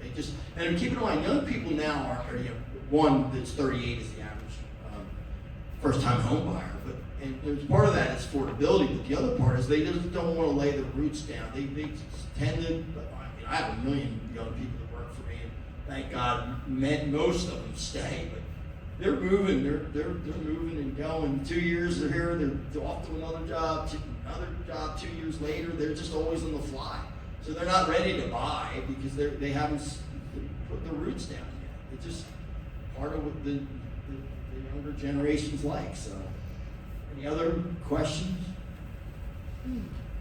They just, and keep in mind, young people now are, you know, one that's 38 is the average first-time home buyer, and there's part of that is affordability, but the other part is they just don't want to lay their roots down. They tend to, I mean, I have a million young people that work for me, and thank God most of them stay, but they're moving, they're moving and going. 2 years they're here, they're off to another job 2 years later, they're just always on the fly. So they're not ready to buy because they haven't put their roots down yet. It's just part of what the younger generation's like. So, any other questions?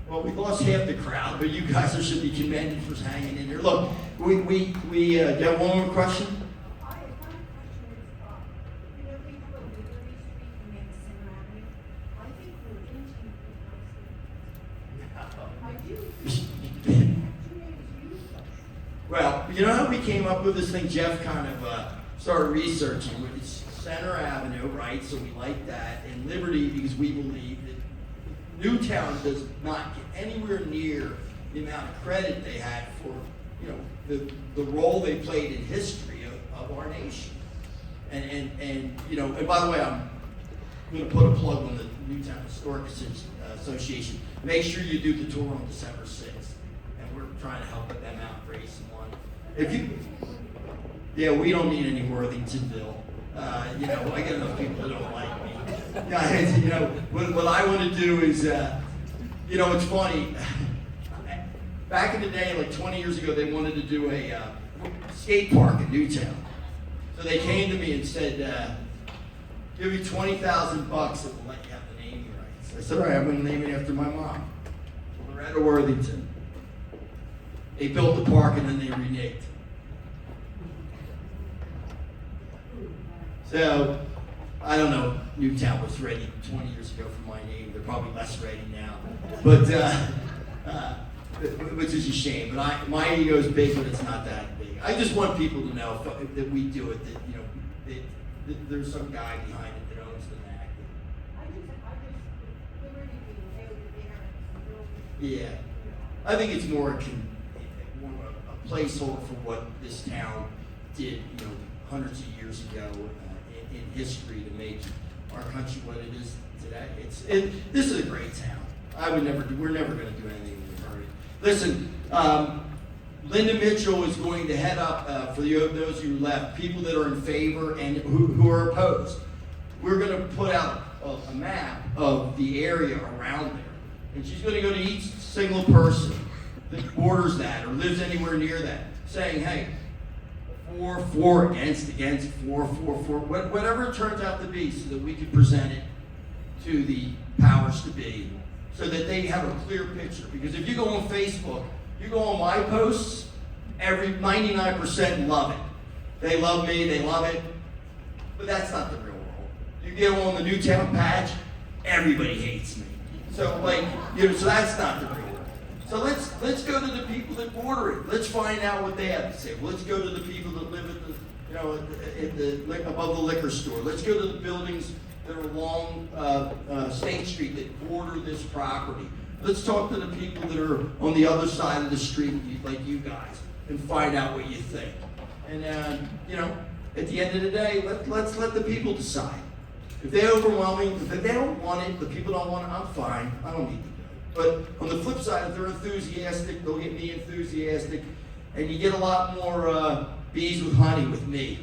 Well, we lost half the crowd, but you guys should be commended for hanging in there. Look, we got one more question. My question is, you know, we have a Liberty Street and Madison Avenue. I think we're inching towards I do. Well, you know how we came up with this thing? Jeff kind of started researching. It's Center Avenue, right? So we like that. And Liberty, because we believe that Newtown does not get anywhere near the amount of credit they had for, you know, the role they played in history of our nation. And you know, and by the way, I'm going to put a plug on the Newtown Historic Association. Make sure you do the tour on December 6th. And we're trying to help them out, raise some money. Yeah, we don't need any Worthingtonville. You know, I get enough people that don't like me. Guys, you know, what I want to do is, you know, it's funny. Back in the day, like 20 years ago, they wanted to do a skate park in Newtown. So they came to me and said, give me $20,000 and we'll let you have the naming rights. I said, all right, I'm going to name it after my mom, Loretta Worthington. They built the park and then they reneged. So, I don't know, Newtown was ready 20 years ago for my name. They're probably less ready now. But, which is a shame. But my ego is big, but it's not that big. I just want people to know that we do it, that, you know, that there's some guy behind it that owns the MAC. Yeah. I think it's more a placeholder for what this town did, you know, hundreds of years ago in history to make our country what it is today. This is a great town. We're never going to do anything to hurt it. Listen, Linda Mitchell is going to head up, for those who left, people that are in favor and who are opposed. We're going to put out a map of the area around there. And she's going to go to each single person that borders that or lives anywhere near that, saying, hey, for, against, for, whatever it turns out to be, so that we can present it to the powers to be, so that they have a clear picture. Because if you go on Facebook, you go on my posts, 99% love it. They love me, they love it, but that's not the real world. You get on the Newtown patch, everybody hates me. So so that's not the real world. So let's go to the people that border it. Let's find out what they have to say. Let's go to the people that live at above the liquor store. Let's go to the buildings that are along State Street that border this property. Let's talk to the people that are on the other side of the street, like you guys, and find out what you think. And at the end of the day, let's let the people decide. If they're overwhelming, if they don't want it, the people don't want it, I'm fine. I don't need to do it. But on the flip side, if they're enthusiastic, they'll get me enthusiastic, and you get a lot more bees with honey with me.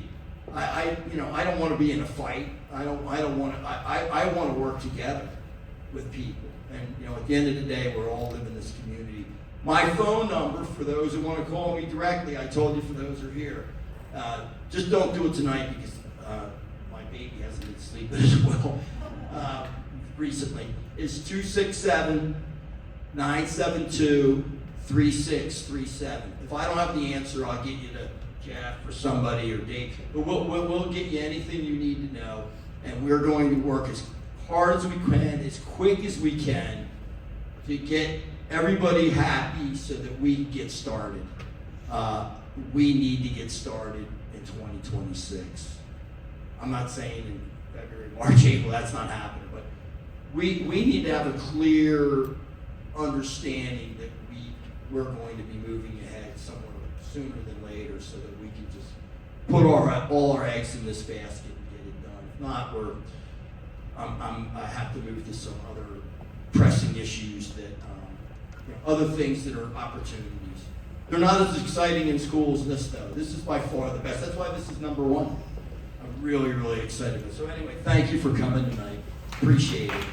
I don't want to be in a fight. I want to work together with people. And at the end of the day, we're all living in this community. My phone number for those who want to call me directly, I told you for those who are here. Just don't do it tonight because my baby hasn't been sleeping as well recently. It's 267-972-3637. If I don't have the answer, I'll get you to Jeff or somebody or Dave. But we'll get you anything you need to know. And we're going to work as hard as we can, as quick as we can, to get everybody happy so that we can get started. We need to get started in 2026. I'm not saying in February, March, April, that's not happening, but we need to have a clear understanding that we're going to be moving ahead somewhere sooner than later so that we can just put all our eggs in this basket and get it done. If not, I have to move to some other pressing issues that, other things that are opportunities. They're not as exciting in schools as this, though. This is by far the best. That's why this is number one. I'm really, really excited. So anyway, thank you for coming tonight. Appreciate it.